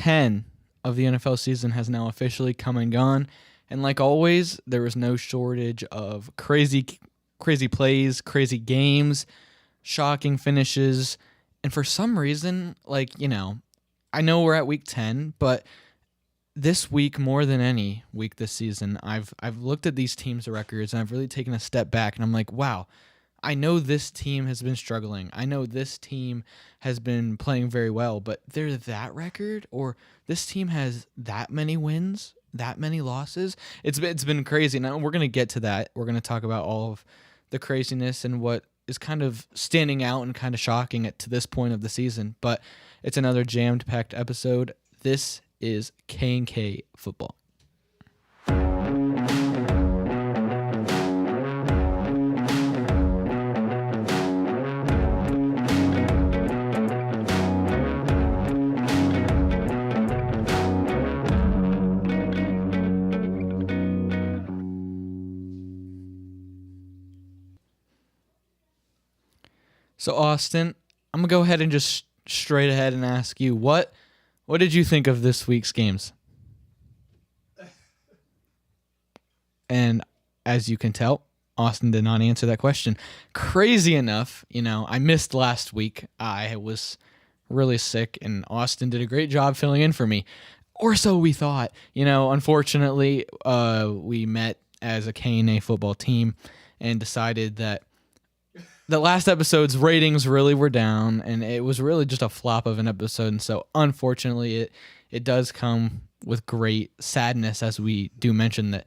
10 of the NFL season has now officially come and gone. And like always, there was no shortage of crazy plays, crazy games, shocking finishes. And for some reason, I know we're at week 10, but this week more than any week this season, I've looked at these teams' records and I've really taken a step back and I'm like, wow, I know this team has been struggling. I know this team has been playing very well, but they're that record, or this team has that many wins, that many losses. It's been crazy. Now we're going to get to that. We're going to talk about all of the craziness and what is kind of standing out and kind of shocking at to this point of the season. But it's another jammed packed episode. This is K&K Football. So Austin, I'm gonna go ahead and just straight ahead and ask you what did you think of this week's games? And as you can tell, Austin did not answer that question. Crazy enough, I missed last week. I was really sick, and Austin did a great job filling in for me, or so we thought. Unfortunately, we met as a K&A football team and decided that the last episode's ratings really were down, and it was really just a flop of an episode. And so, unfortunately, it does come with great sadness, as we do mention that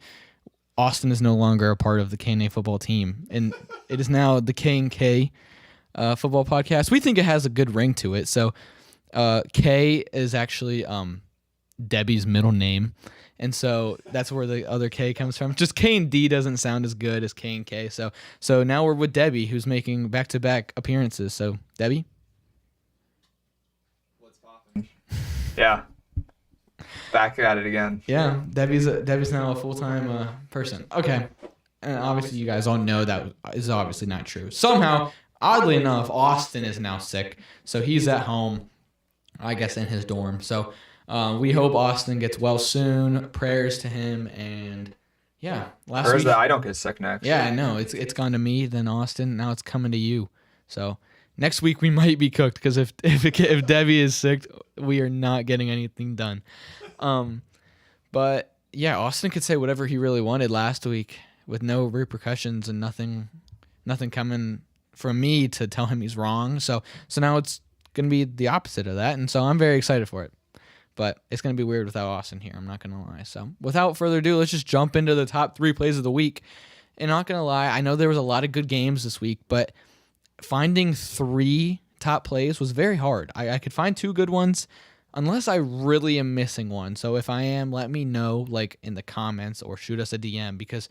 Austin is no longer a part of the K&A football team, and it is now the K&K Football Podcast. We think it has a good ring to it. So, K is actually Debbie's middle name. And so that's where the other K comes from. Just K and D doesn't sound as good as K and K. So now we're with Debbie, who's making back-to-back appearances. So, Debbie? What's poppin'? Yeah. Back at it again. Yeah, Debbie's now a full-time person. Okay. And obviously you guys all know that is obviously not true. Somehow, oddly enough, Austin is now sick. So he's at home, I guess, in his dorm. So we hope Austin gets well soon. Prayers to him, and yeah, last Prayers week that I don't get sick next. Yeah, I know it's gone to me, then Austin. Now it's coming to you. So next week we might be cooked because if Debbie is sick, we are not getting anything done. But yeah, Austin could say whatever he really wanted last week with no repercussions and nothing coming from me to tell him he's wrong. So now it's gonna be the opposite of that, and so I'm very excited for it. But it's going to be weird without Austin here. I'm not going to lie. So without further ado, let's just jump into the top 3 plays of the week. And not going to lie, I know there was a lot of good games this week, but finding 3 top plays was very hard. I could find 2 good ones unless I really am missing one. So if I am, let me know in the comments or shoot us a DM because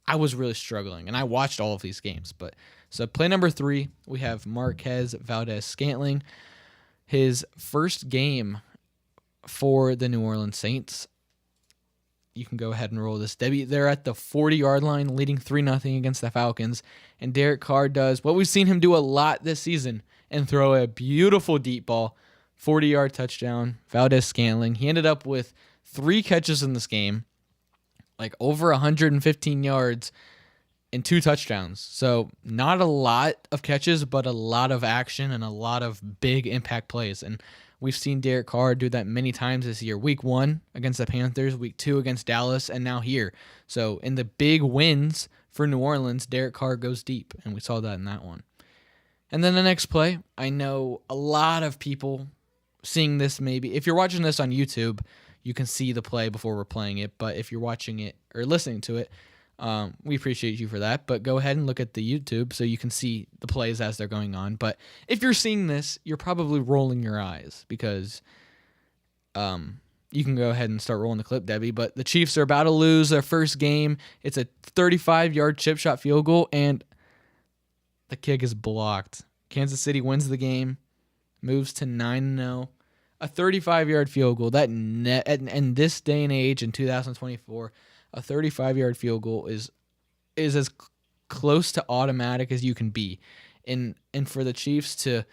I was really struggling. And I watched all of these games. So play number 3, we have Marquez Valdez-Scantling. His first game for the New Orleans Saints. You can go ahead and roll this, Debbie. They're at the 40-yard line, leading 3-0 against the Falcons. And Derek Carr does what we've seen him do a lot this season and throw a beautiful deep ball, 40-yard touchdown, Valdez-Scantling. He ended up with 3 catches in this game, over 115 yards and 2 touchdowns. So not a lot of catches, but a lot of action and a lot of big impact plays. And we've seen Derek Carr do that many times this year. Week 1 against the Panthers, week 2 against Dallas, and now here. So in the big wins for New Orleans, Derek Carr goes deep, and we saw that in that one. And then the next play, I know a lot of people seeing this maybe. If you're watching this on YouTube, you can see the play before we're playing it. But if you're watching it or listening to it, we appreciate you for that, but go ahead and look at the YouTube so you can see the plays as they're going on. But if you're seeing this, you're probably rolling your eyes because you can go ahead and start rolling the clip, Debbie. But the Chiefs are about to lose their first game. It's a 35-yard chip shot field goal, and the kick is blocked. Kansas City wins the game, moves to 9-0. A 35-yard field goal. In this day and age in 2024, a 35-yard field goal is as close to automatic as you can be. And for the Chiefs to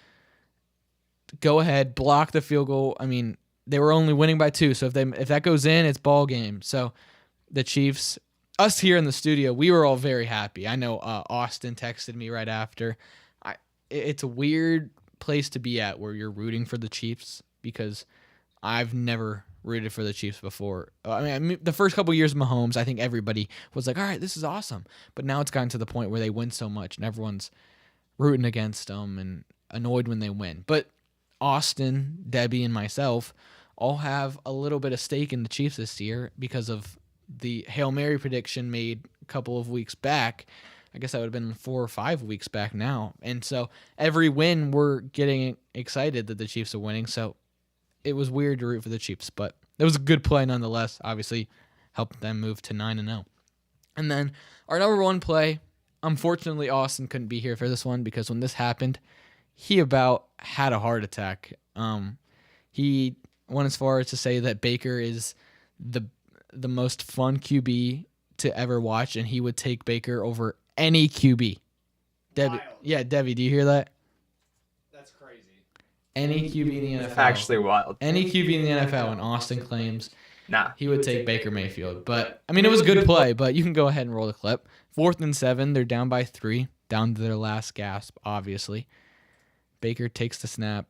go ahead, block the field goal, I mean, they were only winning by 2. So if that goes in, it's ball game. So the Chiefs, us here in the studio, we were all very happy. I know Austin texted me right after. It's a weird place to be at where you're rooting for the Chiefs because I've never rooted for the Chiefs before. I mean, the first couple years of Mahomes, I think everybody was like, all right, this is awesome. But now it's gotten to the point where they win so much and everyone's rooting against them and annoyed when they win. But Austin, Debbie, and myself all have a little bit of stake in the Chiefs this year because of the Hail Mary prediction made a couple of weeks back. I guess that would have been 4 or 5 weeks back now. And so every win, we're getting excited that the Chiefs are winning. So it was weird to root for the Chiefs, but it was a good play nonetheless. Obviously, helped them move to 9-0. And then our number 1 play, unfortunately, Austin couldn't be here for this one because when this happened, he about had a heart attack. He went as far as to say that Baker is the most fun QB to ever watch, and he would take Baker over any QB. Debbie, do you hear that? That's crazy. Any QB in the NFL. It's actually wild. Any QB in the NFL, and Austin claims Nah. he would take Baker Mayfield. But, I mean, it was a good play, but you can go ahead and roll the clip. 4th and 7, they're down by 3, down to their last gasp, obviously. Baker takes the snap.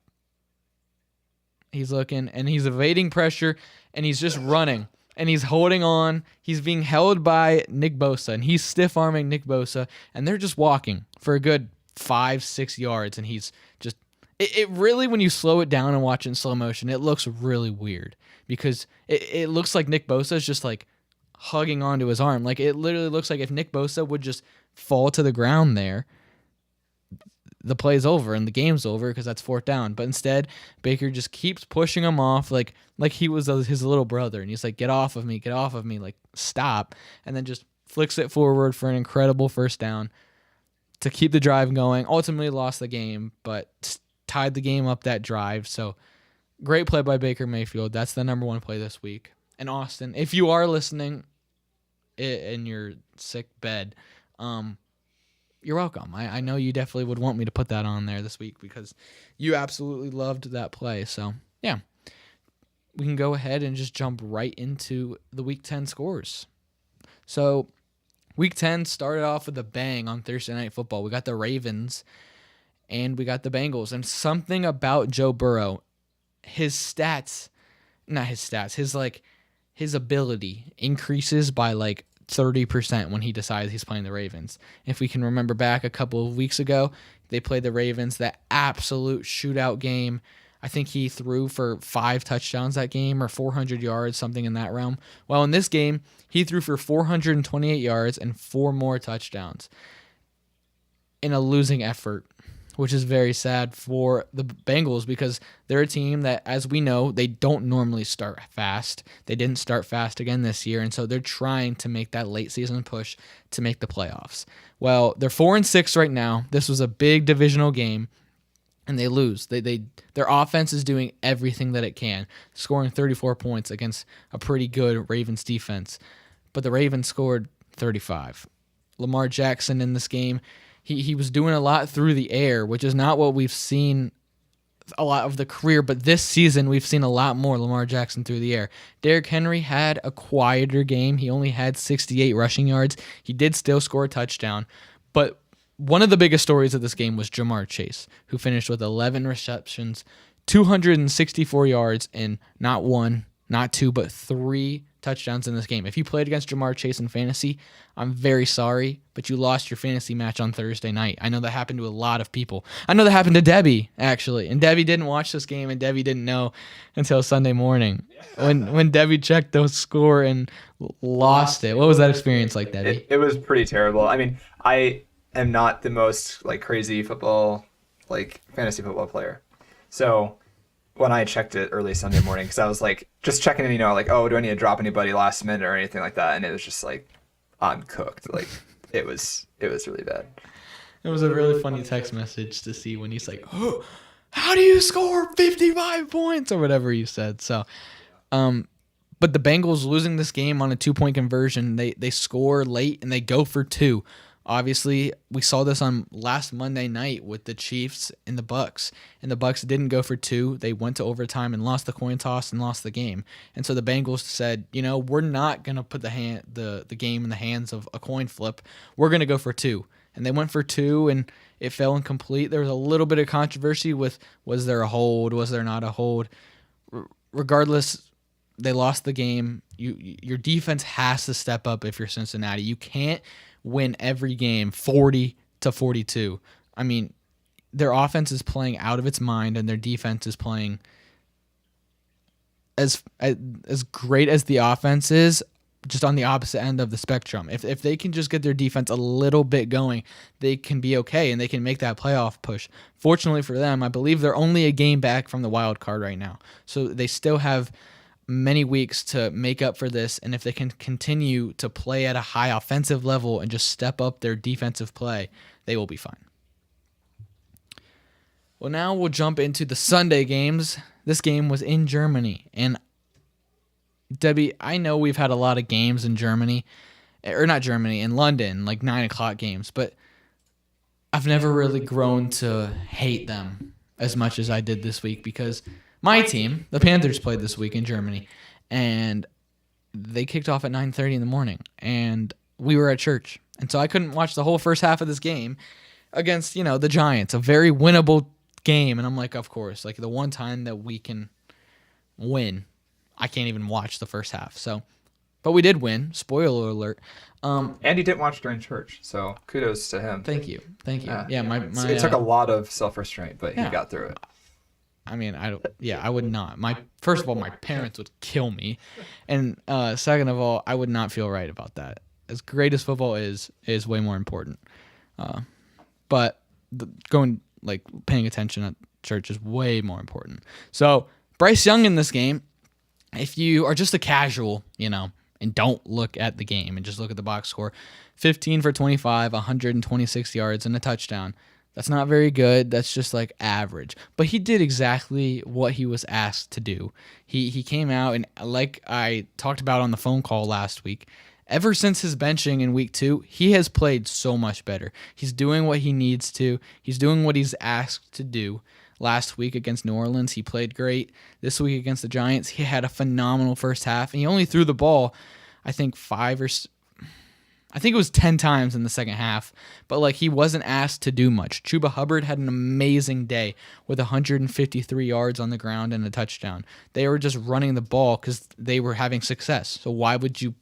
He's looking, and he's evading pressure, and he's just running. And he's holding on. He's being held by Nick Bosa, and he's stiff-arming Nick Bosa, and they're just walking for a good 5-6 yards, and he's just... It really, when you slow it down and watch it in slow motion, it looks really weird because it looks like Nick Bosa is just like hugging onto his arm. Like it literally looks like if Nick Bosa would just fall to the ground there, the play's over and the game's over because that's 4th down. But instead, Baker just keeps pushing him off like he was his little brother. And he's like, get off of me, like stop. And then just flicks it forward for an incredible 1st down to keep the drive going. Ultimately lost the game, but tied the game up that drive. So great play by Baker Mayfield. That's the number 1 play this week. And Austin, if you are listening in your sick bed, you're welcome. I know you definitely would want me to put that on there this week because you absolutely loved that play. So, yeah, we can go ahead and just jump right into the Week 10 scores. So, Week 10 started off with a bang on Thursday Night Football. We got the Ravens and we got the Bengals. And something about Joe Burrow, his ability increases by like 30% when he decides he's playing the Ravens. If we can remember back a couple of weeks ago, they played the Ravens, that absolute shootout game. I think he threw for 5 touchdowns that game or 400 yards, something in that realm. Well, in this game, he threw for 428 yards and 4 more touchdowns in a losing effort, which is very sad for the Bengals because they're a team that, as we know, they don't normally start fast. They didn't start fast again this year, and so they're trying to make that late season push to make the playoffs. Well, they're 4-6 right now. This was a big divisional game, and they lose. Their offense is doing everything that it can, scoring 34 points against a pretty good Ravens defense, but the Ravens scored 35. Lamar Jackson in this game, He was doing a lot through the air, which is not what we've seen a lot of the career, but this season we've seen a lot more Lamar Jackson through the air. Derrick Henry had a quieter game. He only had 68 rushing yards. He did still score a touchdown, but one of the biggest stories of this game was Jamar Chase, who finished with 11 receptions, 264 yards, and not 1, not 2, but 3 touchdowns in this game. If you played against Jamar Chase in fantasy, I'm very sorry, but you lost your fantasy match on Thursday night. I know that happened to a lot of people. I know that happened to Debbie, actually, and Debbie didn't watch this game, and Debbie didn't know until Sunday morning when Debbie checked the score and lost it. What was that experience like, Debbie? It was pretty terrible. I mean, I am not the most crazy fantasy football player, so when I checked it early Sunday morning, because I was just checking in, oh, do I need to drop anybody last minute or anything like that? And it was just I'm cooked. It was really bad. It was a really funny text message to see when he's like, oh, how do you score 55 points or whatever you said. So, but the Bengals losing this game on a 2-point conversion, they score late and they go for 2 Obviously, we saw this on last Monday night with the Chiefs and the Bucks. And the Bucks didn't go for 2. They went to overtime and lost the coin toss and lost the game. And so the Bengals said, we're not going to put the game in the hands of a coin flip. We're going to go for 2. And they went for 2, and it fell incomplete. There was a little bit of controversy with, was there a hold? Was there not a hold? Regardless, they lost the game. Your defense has to step up if you're Cincinnati. You can't win every game 40-42. I mean, their offense is playing out of its mind, and their defense is playing as great as the offense is, just on the opposite end of the spectrum. If they can just get their defense a little bit going, they can be okay, and they can make that playoff push. Fortunately for them, I believe they're only a game back from the wild card right now. So they still have many weeks to make up for this, and if they can continue to play at a high offensive level and just step up their defensive play, they will be fine. Well, now we'll jump into the Sunday games. This game was in Germany, and Debbie, I know we've had a lot of games in Germany, or not Germany, in London, like 9 o'clock games, but I've never really grown to hate them as much as I did this week, because my team, the Panthers, played this week in Germany, and they kicked off at 9:30 in the morning, and we were at church, and so I couldn't watch the whole first half of this game against, the Giants, a very winnable game, and I'm like, of course, like the one time that we can win, I can't even watch the first half. So, but we did win. Spoiler alert. And he didn't watch during church, so kudos to him. Thank you. Yeah, it took a lot of self-restraint, but he got through it. I mean, I would not. First of all, my parents would kill me, and second of all, I would not feel right about that. As great as football is way more important. But paying attention at church is way more important. So Bryce Young in this game, if you are just a casual, and don't look at the game and just look at the box score, 15 for 25, 126 yards and a touchdown. That's not very good. That's just like average. But he did exactly what he was asked to do. He came out, and like I talked about on the phone call last week, ever since his benching in week 2, he has played so much better. He's doing what he needs to. He's doing what he's asked to do. Last week against New Orleans, he played great. This week against the Giants, he had a phenomenal first half, and he only threw the ball, I think it was 10 times in the second half, but he wasn't asked to do much. Chuba Hubbard had an amazing day with 153 yards on the ground and a touchdown. They were just running the ball because they were having success. So why would you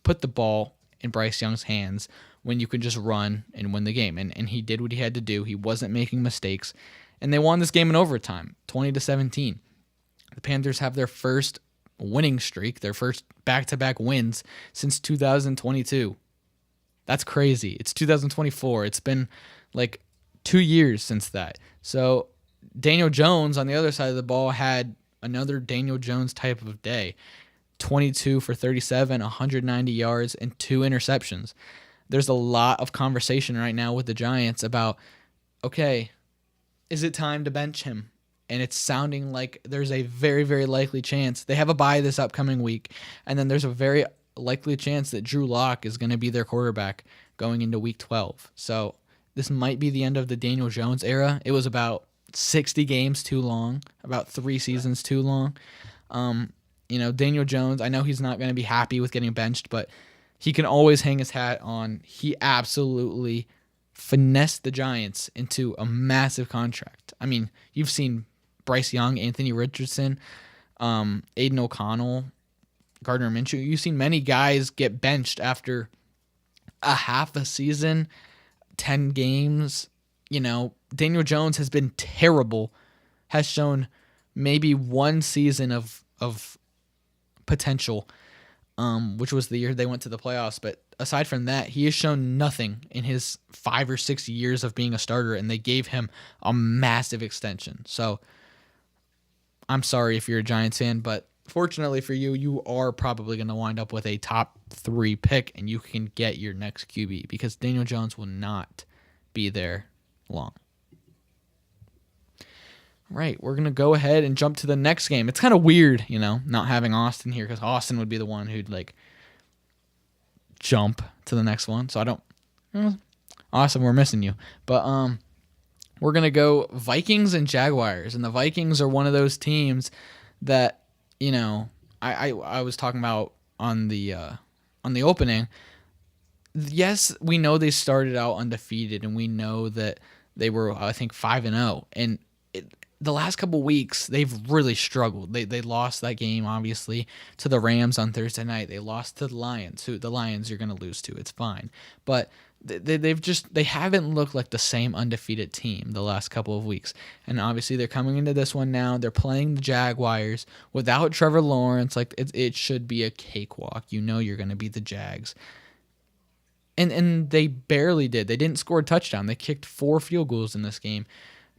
put the ball in Bryce Young's hands when you can just run and win the game? And he did what he had to do. He wasn't making mistakes. And they won this game in overtime, 20-17. The Panthers have their first winning streak, their first back-to-back wins since 2022. That's crazy. It's 2024. It's been 2 years since that. So Daniel Jones on the other side of the ball had another Daniel Jones type of day. 22 for 37, 190 yards, and 2 interceptions. There's a lot of conversation right now with the Giants about, okay, is it time to bench him? And it's sounding like there's a very, very likely chance. They have a bye this upcoming week, and then there's a very likely chance that Drew Lock is going to be their quarterback going into week 12. So this might be the end of the Daniel Jones era. It was about 60 games too long, about 3 seasons too long. Daniel Jones, I know he's not going to be happy with getting benched, but he can always hang his hat on. He absolutely finessed the Giants into a massive contract. I mean, you've seen Bryce Young, Anthony Richardson, Aiden O'Connell, Gardner Minshew. You've seen many guys get benched after a half a season, 10 games. Daniel Jones has been terrible, has shown maybe 1 season of potential, which was the year they went to the playoffs. But aside from that, he has shown nothing in his 5 or 6 years of being a starter, and they gave him a massive extension. So I'm sorry if you're a Giants fan, but fortunately for you, you are probably going to wind up with a top 3 pick, and you can get your next QB because Daniel Jones will not be there long. Right, we're going to go ahead and jump to the next game. It's kind of weird, not having Austin here, because Austin would be the one who'd jump to the next one. So Awesome, we're missing you. But we're gonna go Vikings and Jaguars, and the Vikings are one of those teams that I was talking about on the opening. Yes, we know they started out undefeated, and we know that they were, I think, 5-0. And the last couple weeks, they've really struggled. They lost that game, obviously, to the Rams on Thursday night. They lost to the Lions, who the Lions you're going to lose to. It's fine. But they haven't looked like the same undefeated team the last couple of weeks. And obviously, they're coming into this one now. They're playing the Jaguars without Trevor Lawrence. Like, it should be a cakewalk. You're going to beat the Jags. And they barely did. They didn't score a touchdown. They kicked 4 field goals in this game.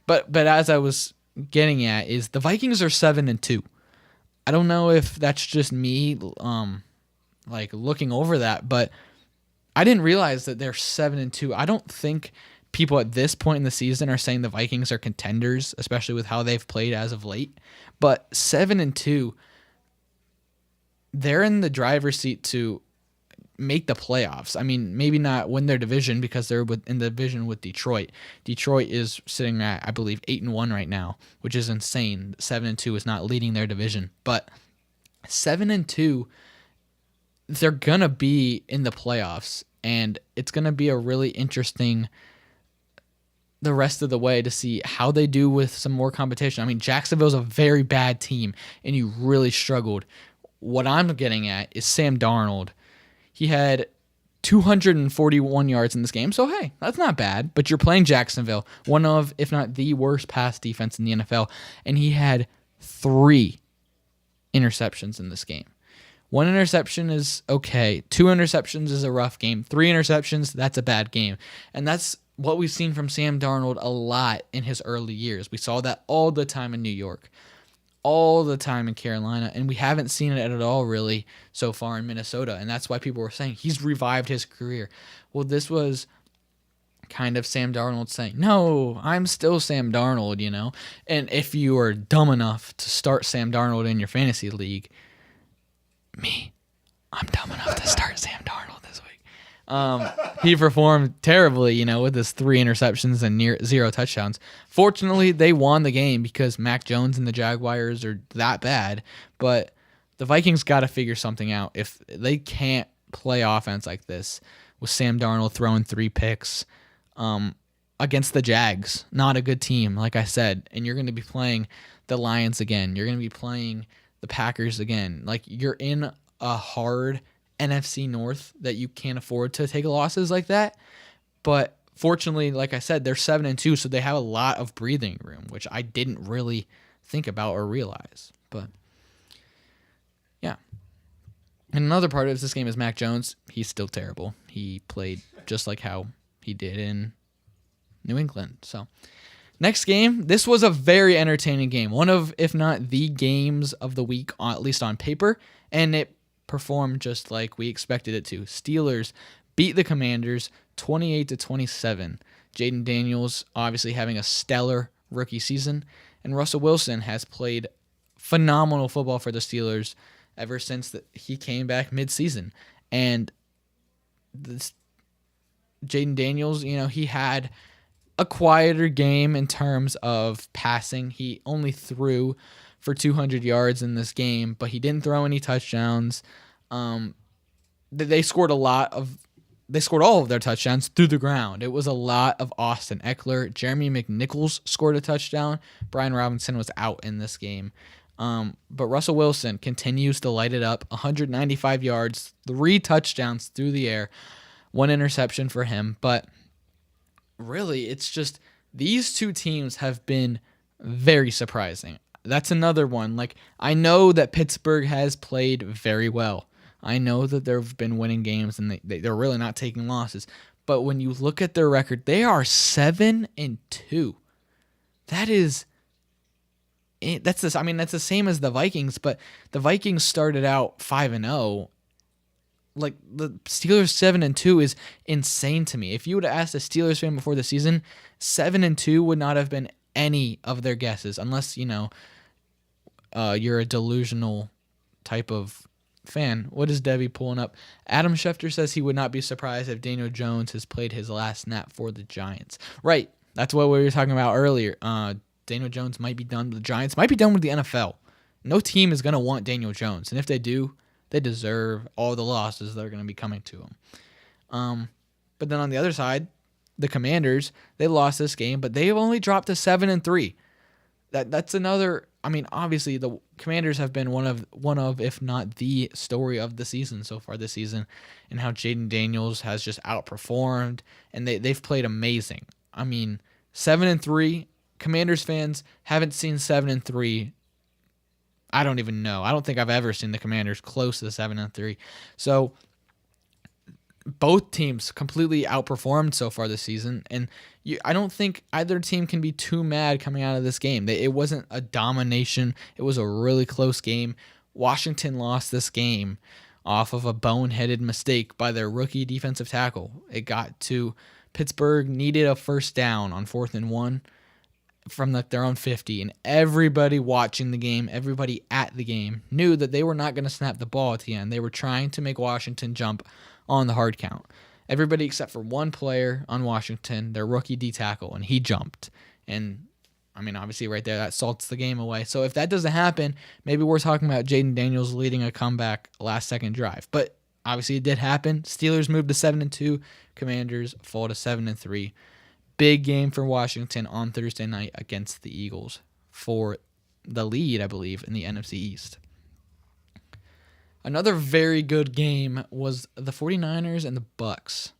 But as I was getting at, is the Vikings are 7-2. I don't know if that's just me like looking over that, but I didn't realize that they're 7-2. I don't think people at this point in the season are saying the Vikings are contenders, especially with how they've played as of late. But 7-2, they're in the driver's seat to make the playoffs. I mean, maybe not win their division because they're in the division with Detroit. Detroit is sitting at, I believe, 8-1 right now, which is insane. 7-2 is not leading their division, but 7-2, they're gonna be in the playoffs, and it's gonna be a really interesting the rest of the way to see how they do with some more competition. I mean, Jacksonville's a very bad team, and you really struggled. What I'm getting at is Sam Darnold. He had 241 yards in this game, so hey, that's not bad. But you're playing Jacksonville, one of, if not the worst pass defense in the NFL, and he had 3 interceptions in this game. 1 interception is okay. 2 interceptions is a rough game. 3 interceptions, that's a bad game. And that's what we've seen from Sam Darnold a lot in his early years. We saw that all the time in New York, all the time in Carolina, and we haven't seen it at all really so far in Minnesota, and that's why people were saying he's revived his career. Well, this was kind of Sam Darnold saying, no, I'm still Sam Darnold, and if you are dumb enough to start Sam Darnold in your fantasy league, I'm dumb enough to start Sam Darnold this week. He performed terribly, with his 3 interceptions and near 0 touchdowns. Fortunately, they won the game because Mac Jones and the Jaguars are that bad. But the Vikings got to figure something out. If they can't play offense like this with Sam Darnold throwing 3 picks against the Jags, not a good team, like I said. And you're going to be playing the Lions again. You're going to be playing the Packers again. Like, you're in a hard NFC North that you can't afford to take losses like that. But fortunately, like I said, they're 7-2, so they have a lot of breathing room, which I didn't really think about or realize. But yeah. And another part of this game is Mac Jones. He's still terrible. He played just like how he did in New England. So next game, this was a very entertaining game. One of, if not the games of the week, at least on paper. And it performed just like we expected it to. Steelers beat the Commanders 28-27. Jaden Daniels obviously having a stellar rookie season, and Russell Wilson has played phenomenal football for the Steelers ever since he came back midseason. And this Jaden Daniels, he had a quieter game in terms of passing. He only threw for 200 yards in this game, but he didn't throw any touchdowns. They scored all of their touchdowns through the ground. It was a lot of Austin Eckler. Jeremy McNichols scored a touchdown. Brian Robinson was out in this game. But Russell Wilson continues to light it up. 195 yards, 3 touchdowns through the air, 1 interception for him. But really, it's just these 2 teams have been very surprising. That's another one. Like, I know that Pittsburgh has played very well. I know that they've been winning games and they're really not taking losses. But when you look at their record, they are 7-2. That's the same as the Vikings, but the Vikings started out 5-0. Like, the Steelers 7-2 is insane to me. If you would have asked a Steelers fan before the season, 7-2 would not have been any of their guesses, unless you're a delusional type of fan. What is Debbie pulling up? Adam Schefter says he would not be surprised if Daniel Jones has played his last snap for the Giants. Right. That's what we were talking about earlier. Daniel Jones might be done with the Giants, might be done with the NFL. No team is going to want Daniel Jones. And if they do, they deserve all the losses that are going to be coming to him. But then on the other side, the Commanders, they lost this game, but they've only dropped to 7-3. That's another. I mean, obviously the Commanders have been one of, if not the story of the season so far this season, and how Jaden Daniels has just outperformed, and they've played amazing. I mean, 7-3. Commanders fans haven't seen 7-3. I don't even know. I don't think I've ever seen the Commanders close to the 7-3. So both teams completely outperformed so far this season, and I don't think either team can be too mad coming out of this game. It wasn't a domination. It was a really close game. Washington lost this game off of a boneheaded mistake by their rookie defensive tackle. It got to Pittsburgh, needed a first down on 4th and 1 from their own 50, and everybody watching the game, everybody at the game, knew that they were not going to snap the ball at the end. They were trying to make Washington jump on the hard count. Everybody except for one player on Washington, their rookie D tackle, and he jumped. And I mean, obviously right there, that salts the game away. So if that doesn't happen, maybe we're talking about Jaden Daniels leading a comeback last second drive. But obviously it did happen. Steelers moved to 7-2. Commanders fall to 7-3. Big game for Washington on Thursday night against the Eagles for the lead, I believe, in the NFC East. Another very good game was the 49ers and the Bucks.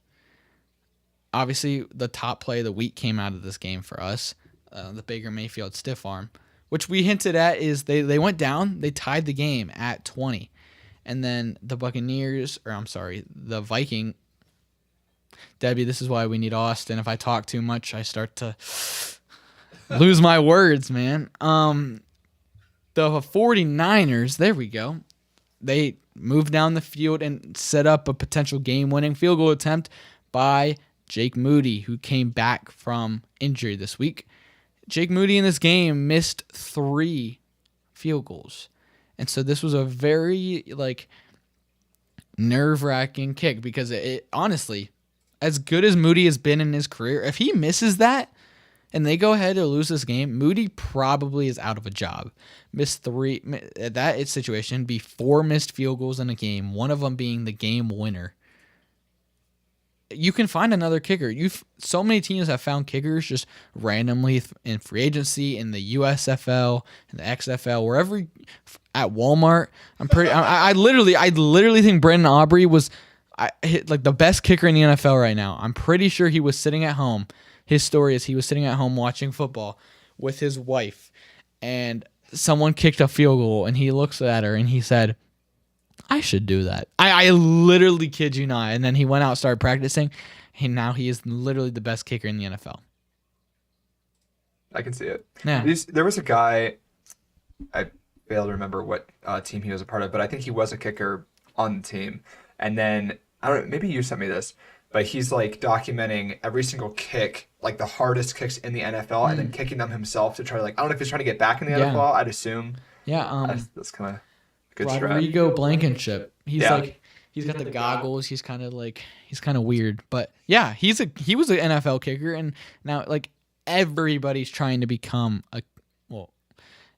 Obviously, the top play of the week came out of this game for us, the Baker Mayfield stiff arm, which we hinted at is they went down, they tied the game at 20. And then the the Viking. Debbie, this is why we need Austin. If I talk too much, I start to lose my words, man. The 49ers, there we go. They moved down the field and set up a potential game-winning field goal attempt by Jake Moody, who came back from injury this week. Jake Moody in this game missed 3 field goals. And so this was a very, nerve-wracking kick because it honestly, as good as Moody has been in his career, if he misses that and they go ahead to lose this game, Moody probably is out of a job. Missed 3. That situation be 4 missed field goals in a game, one of them being the game winner. You can find another kicker. So many teams have found kickers just randomly in free agency, in the USFL, in the XFL, wherever, at Walmart. I literally think Brendan Aubrey was the best kicker in the NFL right now. I'm pretty sure he was sitting at home. His story is he was sitting at home watching football with his wife, and someone kicked a field goal, and he looks at her and he said, I should do that. I literally kid you not. And then he went out, started practicing, and now he is literally the best kicker in the NFL. I can see it. Yeah. There was a guy, I fail to remember what team he was a part of, but I think he was a kicker on the team. And then, I don't know, maybe you sent me this, but he's documenting every single kick, the hardest kicks in the NFL, and then kicking them himself to try to I don't know if he's trying to get back in the NFL, I'd assume. Yeah. That's kind of good Rodrigo Blankenship. He's he's got the goggles. He's kind of weird, but yeah, he was an NFL kicker, and now everybody's trying to become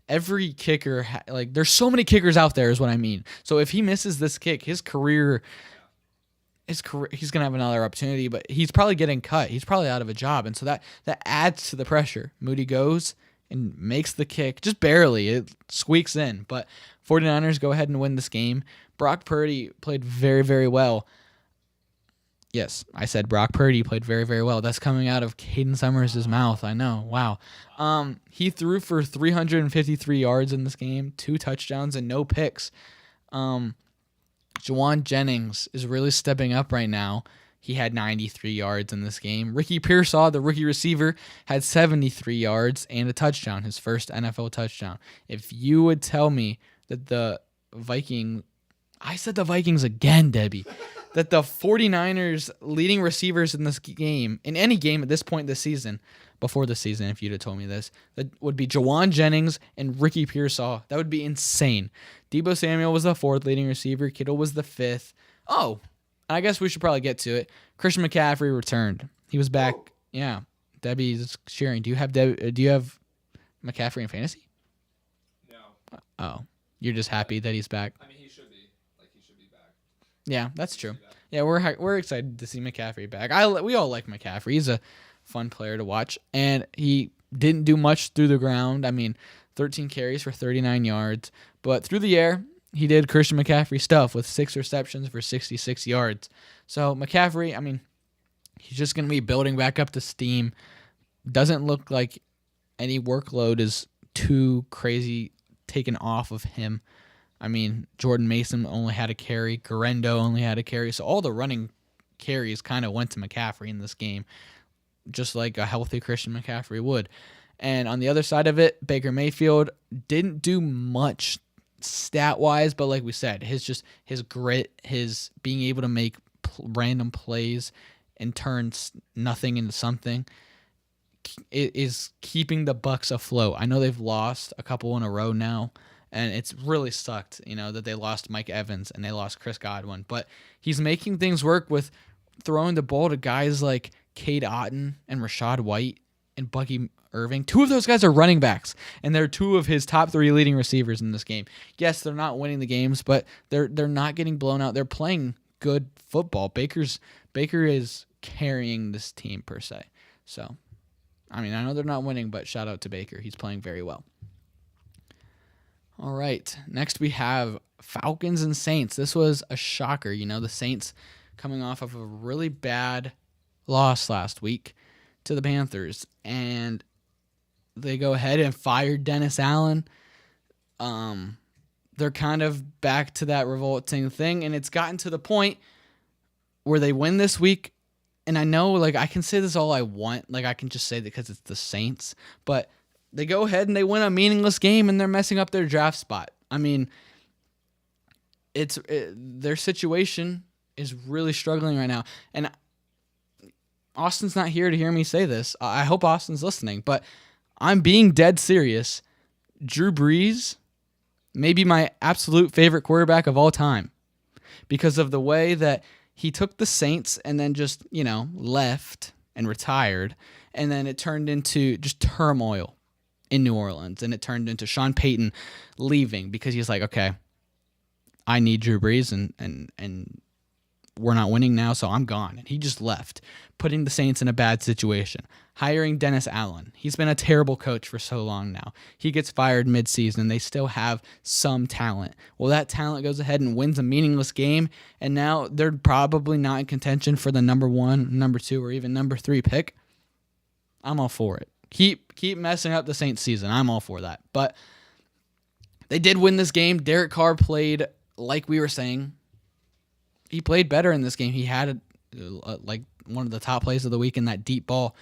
every kicker. There's so many kickers out there, is what I mean. So if he misses this kick, his career, he's gonna have another opportunity, but he's probably getting cut. He's probably out of a job, and so that adds to the pressure. Moody goes and makes the kick, just barely. It squeaks in, but 49ers go ahead and win this game. Brock Purdy played very, very well. Yes, I said Brock Purdy played very, very well. That's coming out of Caden Summers' mouth. I know. Wow. He threw for 353 yards in this game, 2 touchdowns, and no picks. Juwan Jennings is really stepping up right now. He had 93 yards in this game. Ricky Pearsall, the rookie receiver, had 73 yards and a touchdown, his first NFL touchdown. If you would tell me that the Vikings... I said the Vikings again, Debbie. that the 49ers leading receivers in this game, in any game at this point this season, before the season, if you'd have told me this, that would be Jawan Jennings and Ricky Pearsall. That would be insane. Deebo Samuel was the 4th leading receiver. Kittle was the 5th. Oh, I guess we should probably get to it. Christian McCaffrey returned. He was back. Whoa. Yeah. Debbie's sharing. Do you have McCaffrey in fantasy? No. Oh, you're just happy that he's back. I mean, he should be. Like, he should be back. Yeah, that's true. Yeah, we're excited to see McCaffrey back. We all like McCaffrey. He's a fun player to watch, and he didn't do much through the ground. I mean, 13 carries for 39 yards, but through the air, he did Christian McCaffrey stuff with 6 receptions for 66 yards. So McCaffrey, I mean, he's just going to be building back up the steam. Doesn't look like any workload is too crazy taken off of him. I mean, Jordan Mason only had a carry. Garendo only had a carry. So all the running carries kind of went to McCaffrey in this game, just like a healthy Christian McCaffrey would. And on the other side of it, Baker Mayfield didn't do much stat-wise, but like we said, his grit, his being able to make random plays and turn nothing into something, it is keeping the Bucs afloat. I know they've lost a couple in a row now, and it's really sucked, that they lost Mike Evans and they lost Chris Godwin. But he's making things work with throwing the ball to guys like Cade Otton and Rashad White and Bucky Irving. 2 of those guys are running backs, and they're 2 of his top 3 leading receivers in this game. Yes, they're not winning the games, but they're not getting blown out. They're playing good football. Baker is carrying this team per se. So, I mean, I know they're not winning, but shout out to Baker. He's playing very well. All right, next we have Falcons and Saints. This was a shocker. The Saints coming off of a really bad loss last week to the Panthers, and they go ahead and fire Dennis Allen. They're kind of back to that revolting thing, and it's gotten to the point where they win this week. And I know, I can say this all I want. I can just say that because it's the Saints. But they go ahead and they win a meaningless game, and they're messing up their draft spot. I mean, their situation is really struggling right now. And Austin's not here to hear me say this. I hope Austin's listening. But I'm being dead serious. Drew Brees may be my absolute favorite quarterback of all time because of the way that he took the Saints and then just, left and retired. And then it turned into just turmoil in New Orleans. And it turned into Sean Payton leaving because he's like, okay, I need Drew Brees and we're not winning now, so I'm gone. And he just left, putting the Saints in a bad situation. Hiring Dennis Allen. He's been a terrible coach for so long now. He gets fired midseason, and they still have some talent. Well, that talent goes ahead and wins a meaningless game, and now they're probably not in contention for the number 1, number 2, or even number 3 pick. I'm all for it. Keep messing up the Saints season. I'm all for that. But they did win this game. Derek Carr played like we were saying. He played better in this game. He had one of the top plays of the week in that deep ball.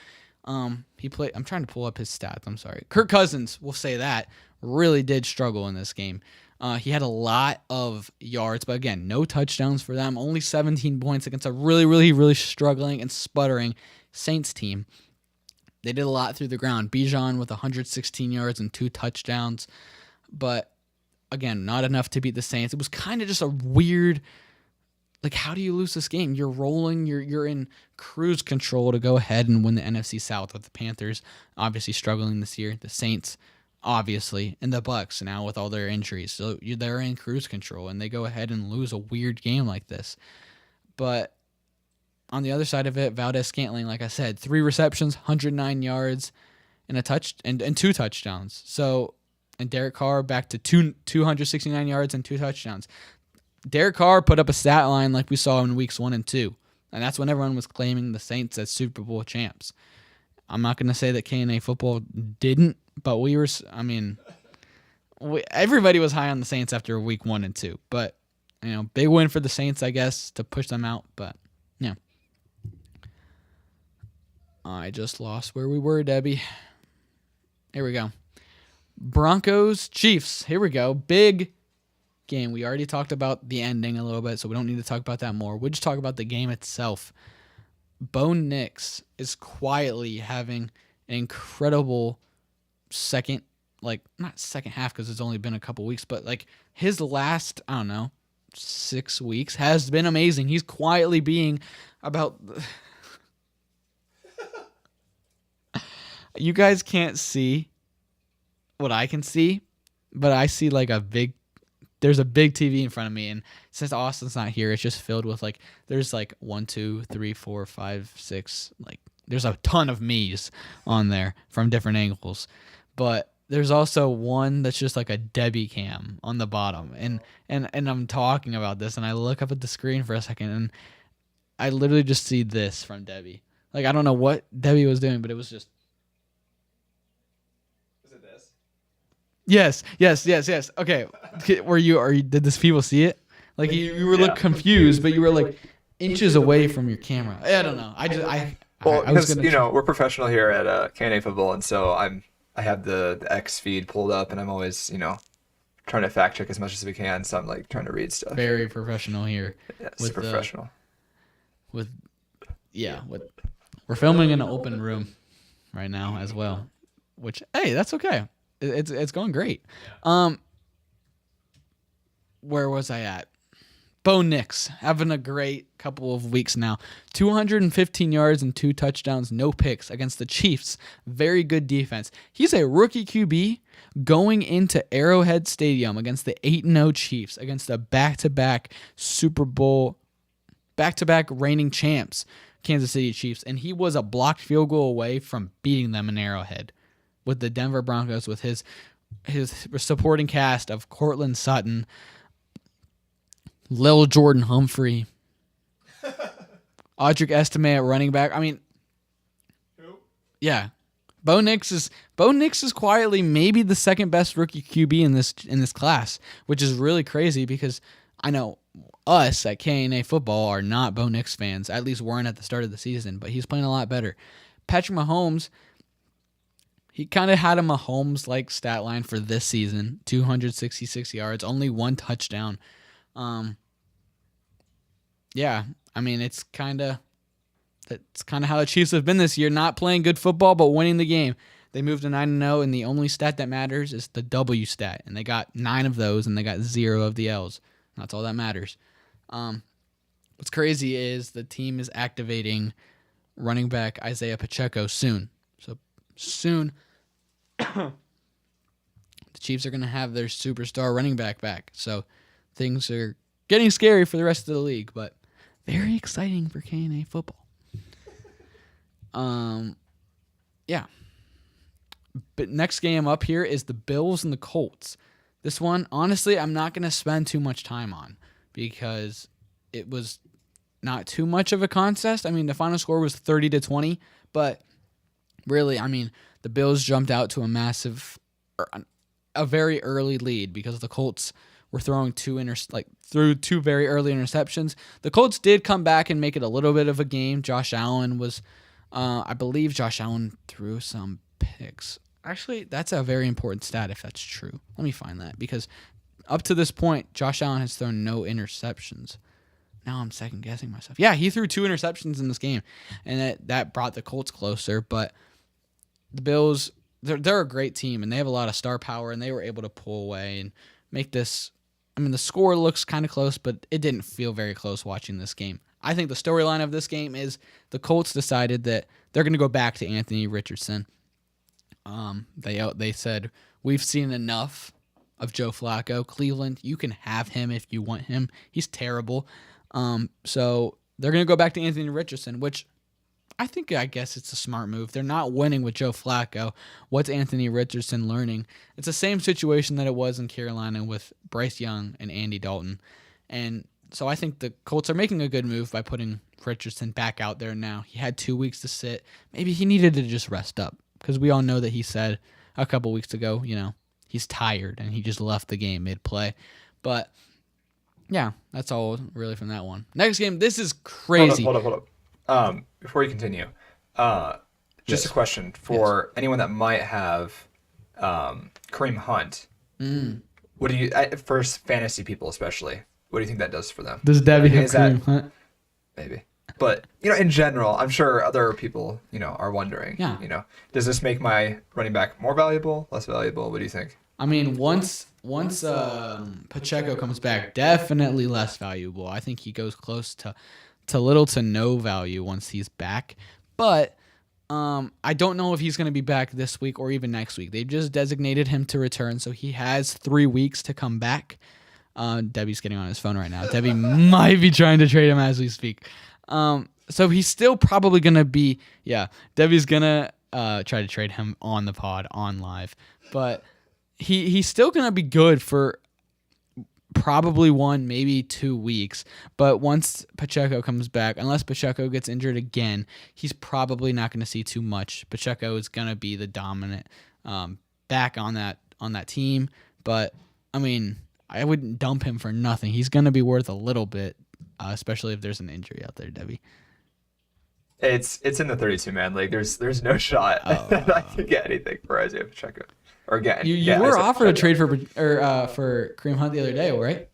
He played. I'm trying to pull up his stats. I'm sorry. Kirk Cousins, we'll say that, really did struggle in this game. He had a lot of yards, but again, no touchdowns for them. Only 17 points against a really, really, really struggling and sputtering Saints team. They did a lot through the ground. Bijan with 116 yards and 2 touchdowns, but again, not enough to beat the Saints. It was kind of just a weird. How do you lose this game? You're rolling. You're in cruise control to go ahead and win the NFC South with the Panthers obviously struggling this year. The Saints, obviously, and the Bucs now with all their injuries. So they're in cruise control, and they go ahead and lose a weird game like this. But on the other side of it, Valdez-Scantling, like I said, 3 receptions, 109 yards, and and 2 touchdowns. So, and Derek Carr back to 269 yards and 2 touchdowns. Derek Carr put up a stat line like we saw in weeks 1 and 2, and that's when everyone was claiming the Saints as Super Bowl champs. I'm not going to say that K&A Football didn't, but everybody was high on the Saints after week 1 and 2. But, big win for the Saints, I guess, to push them out. But, yeah. I just lost where we were, Debbie. Here we go. Broncos, Chiefs. Here we go. Big game. We already talked about the ending a little bit, so we don't need to talk about that more. We'll just talk about the game itself. Bo Nix is quietly having an incredible second, like not second half because it's only been a couple weeks, but like his last, I don't know, 6 weeks has been amazing. He's quietly being about. You guys can't see what I can see, but I see like there's a big TV in front of me, and since Austin's not here, it's just filled with like there's like 1, 2, 3, 4, 5, 6, like there's a ton of me's on there from different angles, but there's also one that's just like a Debbie cam on the bottom, and I'm talking about this, and I look up at the screen for a second, and I literally just see this from Debbie. Like I don't know what Debbie was doing, but it was just. Yes. Okay. Did this people see it? Like you were look confused, but you were like inches away from your camera. I don't know. Because we're professional here at K&A Football, and so I have the X feed pulled up, and I'm always trying to fact check as much as we can. So I'm like trying to read stuff. Very professional here. Yeah, super professional. We're filming in an open room right now as well, which hey, that's okay. It's going great. Where was I at? Bo Nix having a great couple of weeks now. 215 yards and 2 touchdowns, no picks against the Chiefs. Very good defense. He's a rookie QB going into Arrowhead Stadium against the 8-0 Chiefs, against the back-to-back Super Bowl, back-to-back reigning champs, Kansas City Chiefs, and he was a blocked field goal away from beating them in Arrowhead. With the Denver Broncos, with his supporting cast of Cortland Sutton, Lil Jordan Humphrey, Audric Estime at running back. I mean, yeah, Bo Nix is quietly maybe the second best rookie QB in this class, which is really crazy because I know us at K&A Football are not Bo Nix fans. At least weren't at the start of the season, but he's playing a lot better. Patrick Mahomes. He kind of had a Mahomes-like stat line for this season, 266 yards, only 1 touchdown. Yeah, I mean, that's kind of how the Chiefs have been this year, not playing good football, but winning the game. They moved to 9-0, and the only stat that matters is the W stat, and they got 9 of those, and they got 0 of the L's. That's all that matters. What's crazy is the team is activating running back Isaiah Pacheco soon. So soon, the Chiefs are going to have their superstar running back. So things are getting scary for the rest of the league, but very exciting for K&A Football. Yeah. But next game up here is the Bills and the Colts. This one, honestly, I'm not going to spend too much time on because it was not too much of a contest. I mean, the final score was 30-20, but really, I mean, the Bills jumped out to a very early lead because the Colts were throwing threw 2 very early interceptions. The Colts did come back and make it a little bit of a game. Josh Allen was, I believe Josh Allen threw some picks. Actually, that's a very important stat if that's true. Let me find that because up to this point, Josh Allen has thrown no interceptions. Now I'm second guessing myself. Yeah, he threw 2 interceptions in this game, and that brought the Colts closer, but the Bills, they're a great team, and they have a lot of star power, and they were able to pull away and make this. I mean, the score looks kind of close, but it didn't feel very close watching this game. I think the storyline of this game is the Colts decided that they're going to go back to Anthony Richardson. They said, we've seen enough of Joe Flacco. Cleveland, you can have him if you want him. He's terrible. So they're going to go back to Anthony Richardson, which I guess it's a smart move. They're not winning with Joe Flacco. What's Anthony Richardson learning? It's the same situation that it was in Carolina with Bryce Young and Andy Dalton. And so I think the Colts are making a good move by putting Richardson back out there now. He had 2 weeks to sit. Maybe he needed to just rest up because we all know that he said a couple weeks ago, he's tired and he just left the game mid-play. But, yeah, that's all really from that one. Next game, this is crazy. Hold up. Before you continue, just a question for anyone that might have Kareem Hunt. What do you for fantasy people especially? What do you think that does for them? Does Debbie have Is that Kareem Hunt? maybe? But in general, I'm sure other people are wondering. Yeah. Does this make my running back more valuable, less valuable? What do you think? I mean, once Pacheco comes back, definitely less valuable. I think he goes close to little to no value once he's back. But I don't know if he's going to be back this week or even next week. They've just designated him to return, so he has 3 weeks to come back. Debbie's getting on his phone right now. Debbie might be trying to trade him as we speak. So he's still probably going to be, Debbie's going to try to trade him on the pod, on live. But he's still going to be good for probably 1, maybe 2 weeks. But once Pacheco comes back, unless Pacheco gets injured again, he's probably not going to see too much. Pacheco is going to be the dominant back on that team. But, I mean, I wouldn't dump him for nothing. He's going to be worth a little bit, especially if there's an injury out there, Debbie. It's in the 32-man league. There's no shot that I could get anything for Isaiah Pacheco. Or again, you were offered a trade for Kareem Hunt the other day, right?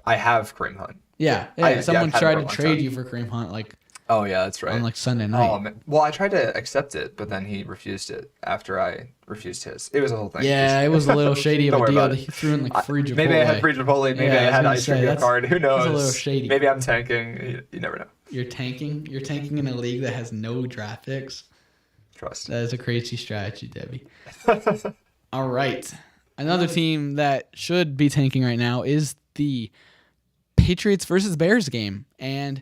I have Kareem Hunt. Yeah. Someone tried to trade you for Kareem Hunt, oh yeah, that's right. On Sunday night. Oh man. Well, I tried to accept it, but then he refused it after I refused his. It was a whole thing. Yeah, it was a little shady of a deal that he threw in free Chipotle. Maybe I had free Chipotle. Maybe I had ice cream card. Who knows? It's a little shady. Maybe I'm tanking. You never know. You're tanking. You're tanking in a league that has no draft picks. Trust. That is a crazy strategy, Debbie. All right. Another team that should be tanking right now is the Patriots versus Bears game. And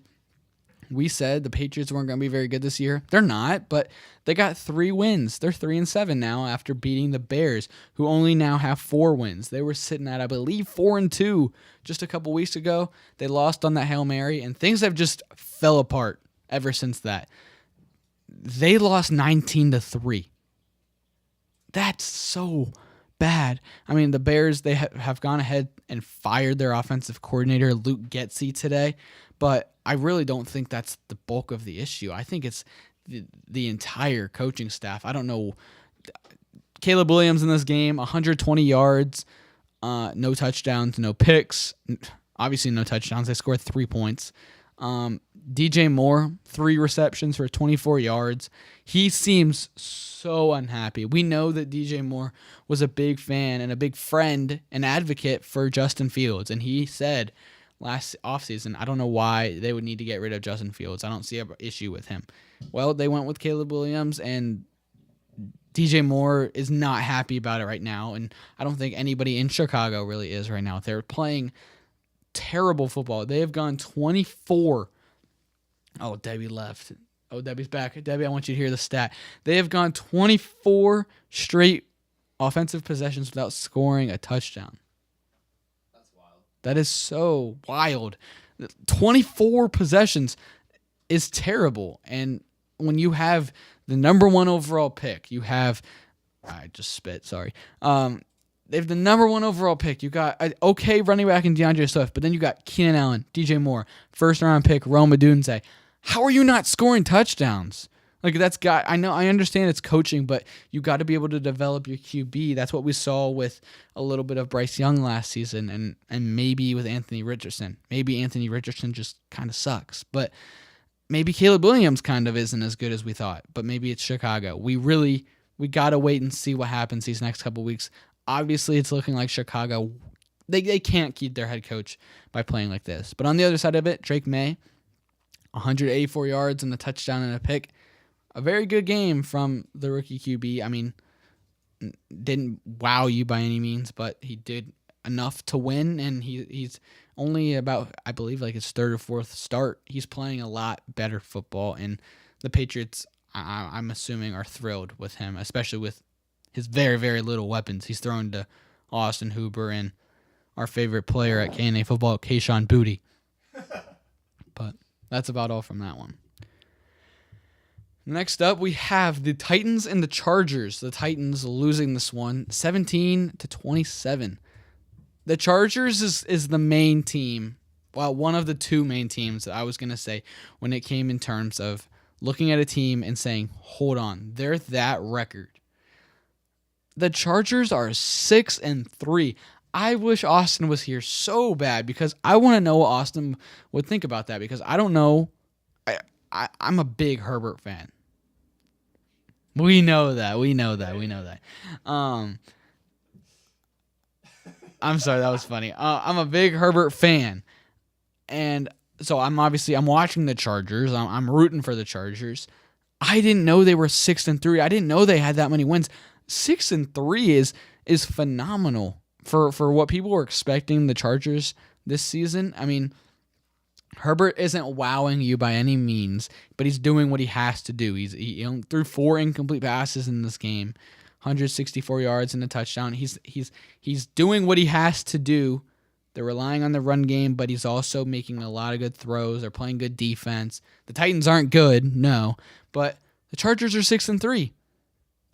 we said the Patriots weren't going to be very good this year. They're not, but they got 3 wins. They're 3-7 now after beating the Bears, who only now have 4 wins. They were sitting at, I believe, 4-2 just a couple weeks ago. They lost on that Hail Mary, and things have just fell apart ever since that. They lost 19-3. That's so bad. I mean, the Bears, they have gone ahead and fired their offensive coordinator, Luke Getsy, today, but I really don't think that's the bulk of the issue. I think it's the entire coaching staff. I don't know. Caleb Williams in this game, 120 yards, no touchdowns, no picks. Obviously no touchdowns. They scored 3 points. DJ Moore, 3 receptions for 24 yards. He seems so unhappy. We know that DJ Moore was a big fan and a big friend and advocate for Justin Fields, and he said last offseason, I don't know why they would need to get rid of Justin Fields. I don't see an issue with him. Well, they went with Caleb Williams, and DJ Moore is not happy about it right now, and I don't think anybody in Chicago really is right now. They're playing terrible football. They have gone 24. Oh, Debbie left. Oh, Debbie's back. Debbie, I want you to hear the stat. They have gone 24 straight offensive possessions without scoring a touchdown. That's wild. That is so wild. 24 possessions is terrible. And when you have the number 1 overall pick, you have... I just spit, sorry. They have the number 1 overall pick. You got an okay running back in DeAndre Swift, but then you got Keenan Allen, DJ Moore, first-round pick, Rome Odunze. How are you not scoring touchdowns? Like, I understand it's coaching, but you got to be able to develop your QB. That's what we saw with a little bit of Bryce Young last season and maybe with Anthony Richardson. Maybe Anthony Richardson just kind of sucks, but maybe Caleb Williams kind of isn't as good as we thought, but maybe it's Chicago. We got to wait and see what happens these next couple weeks. Obviously, it's looking like Chicago, they can't keep their head coach by playing like this. But on the other side of it, Drake May, 184 yards and a touchdown and a pick. A very good game from the rookie QB. I mean, didn't wow you by any means, but he did enough to win, and he's only about, I believe, like his 3rd or 4th start. He's playing a lot better football, and the Patriots, I'm assuming, are thrilled with him, especially with his very, very little weapons. He's thrown to Austin Hooper and our favorite player at K&A Football, Kayshon Boutte. But that's about all from that one. Next up, we have the Titans and the Chargers. The Titans losing this one, 17-27. The Chargers is the main team, well, one of the 2 main teams that I was going to say when it came in terms of looking at a team and saying, hold on, they're that record. The Chargers are 6-3. I wish Austin was here so bad because I want to know what Austin would think about that because I don't know. I'm a big Herbert fan. We know that. I'm sorry, that was funny. I'm a big Herbert fan, and so I'm watching the Chargers. I'm rooting for the Chargers. I didn't know they were 6-3. I didn't know they had that many wins. 6-3 is phenomenal for what people were expecting the Chargers this season. I mean, Herbert isn't wowing you by any means, but he's doing what he has to do. He threw 4 incomplete passes in this game, 164 yards and a touchdown. He's doing what he has to do. They're relying on the run game, but he's also making a lot of good throws. They're playing good defense. The Titans aren't good, no, but the Chargers are 6-3,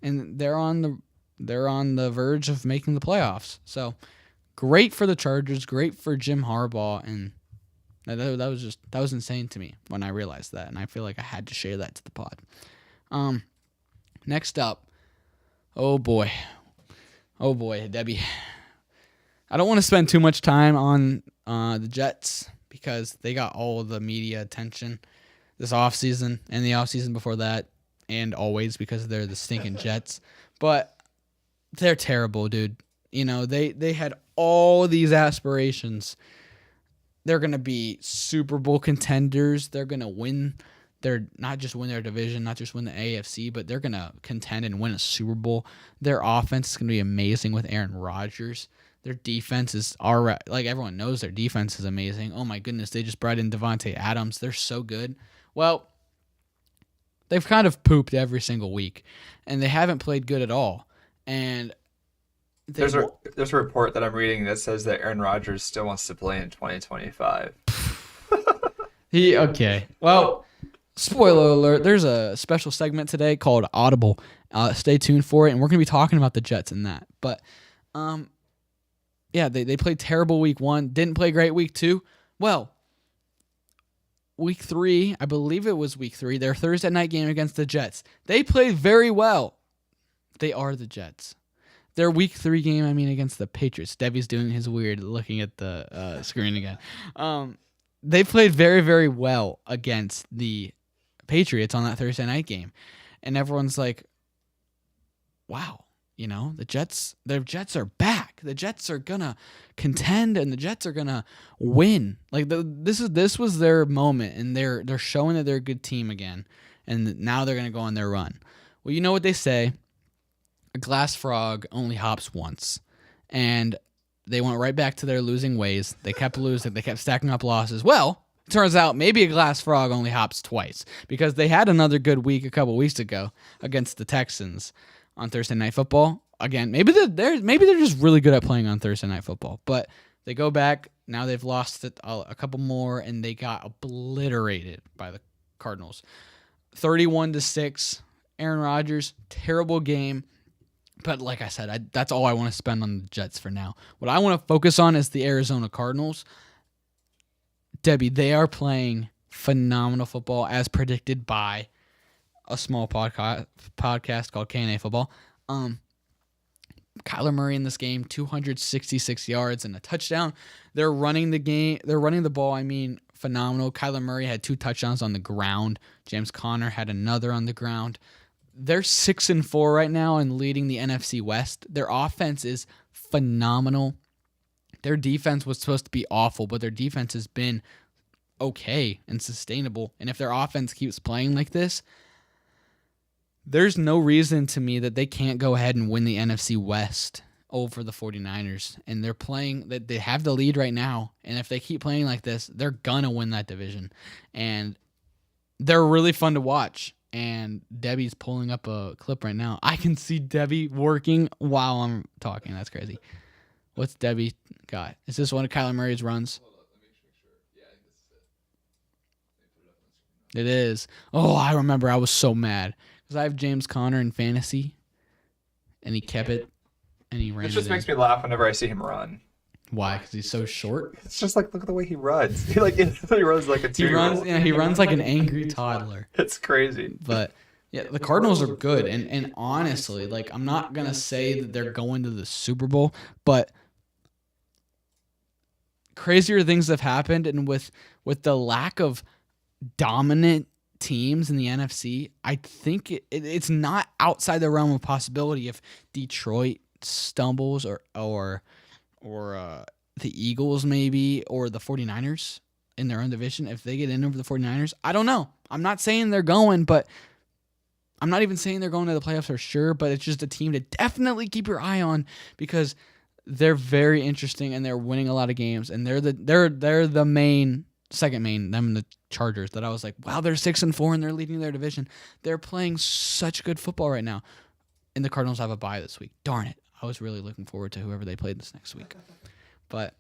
and they're on the verge of making the playoffs. So great for the Chargers, great for Jim Harbaugh, and that was insane to me when I realized that, and I feel like I had to share that to the pod. Next up, oh boy, Debbie. I don't want to spend too much time on the Jets because they got all the media attention this offseason and the offseason before that, and always because they're the stinking Jets. But they're terrible, dude. You know, they had all these aspirations. They're going to be Super Bowl contenders. They're going to win. They're not just win their division, not just win the AFC, but they're going to contend and win a Super Bowl. Their offense is going to be amazing with Aaron Rodgers. Their defense is all right. Like, everyone knows their defense is amazing. Oh, my goodness. They just brought in Devontae Adams. They're so good. Well, they've kind of pooped every single week, and they haven't played good at all. And there's a report that I'm reading that says that Aaron Rodgers still wants to play in 2025. Okay. Well, spoiler alert, there's a special segment today called Audible. Stay tuned for it, and we're going to be talking about the Jets in that. But, yeah, they played terrible week 1, didn't play great week 2. Well, week 3, I believe it was week 3, their Thursday night game against the Jets. They played very well. They are the Jets. Their week 3 game, against the Patriots. Debbie's doing his weird looking at the screen again. They played very, very well against the Patriots on that Thursday night game. And everyone's like, wow, the Jets are back. The Jets are going to contend, and the Jets are going to win. Like, this was their moment, and they're showing that they're a good team again. And now they're going to go on their run. Well, you know what they say. A glass frog only hops once, and they went right back to their losing ways. They kept losing. They kept stacking up losses. Well, it turns out maybe a glass frog only hops twice because they had another good week a couple weeks ago against the Texans on Thursday Night Football. Again, maybe they're just really good at playing on Thursday Night Football, but they go back. Now they've lost it a couple more, and they got obliterated by the Cardinals. 31-6. Aaron Rodgers, terrible game. But like I said, that's all I want to spend on the Jets for now. What I want to focus on is the Arizona Cardinals. Debbie, they are playing phenomenal football as predicted by a small podcast called K&A Football. Kyler Murray in this game, 266 yards and a touchdown. They're running the game. They're running the ball. Phenomenal. Kyler Murray had 2 touchdowns on the ground. James Conner had another on the ground. They're 6-4 right now and leading the NFC West. Their offense is phenomenal. Their defense was supposed to be awful, but their defense has been okay and sustainable. And if their offense keeps playing like this, there's no reason to me that they can't go ahead and win the NFC West over the 49ers. And they're playing, they have the lead right now. And if they keep playing like this, they're going to win that division. And they're really fun to watch. And Debbie's pulling up a clip right now. I can see Debbie working while I'm talking. That's crazy. What's Debbie got? Is this one of Kyler Murray's runs? Hold on, let me make sure. Yeah, I think this is it. Let me put it up on the screen. It is. Oh, I remember. I was so mad because I have James Conner in fantasy, and he kept it, and he ran it. It just in. makes me laugh whenever I see him run. Why? Because he's so short. It's just like, look at the way he runs. He runs like a 2-year-old. He runs like an angry toddler. It's crazy. But yeah, the Cardinals are good, and honestly, like, I'm not gonna say that they're going to the Super Bowl, but crazier things have happened, and with the lack of dominant teams in the NFC, I think it's not outside the realm of possibility if Detroit stumbles or the Eagles maybe, or the 49ers in their own division, if they get in over the 49ers. I don't know. I'm not saying they're going, but I'm not even saying they're going to the playoffs for sure, but it's just a team to definitely keep your eye on because they're very interesting and they're winning a lot of games, and they're the second main, them and the Chargers, that I was like, wow, they're 6-4 and they're leading their division. They're playing such good football right now. And the Cardinals have a bye this week. Darn it. I was really looking forward to whoever they played this next week. But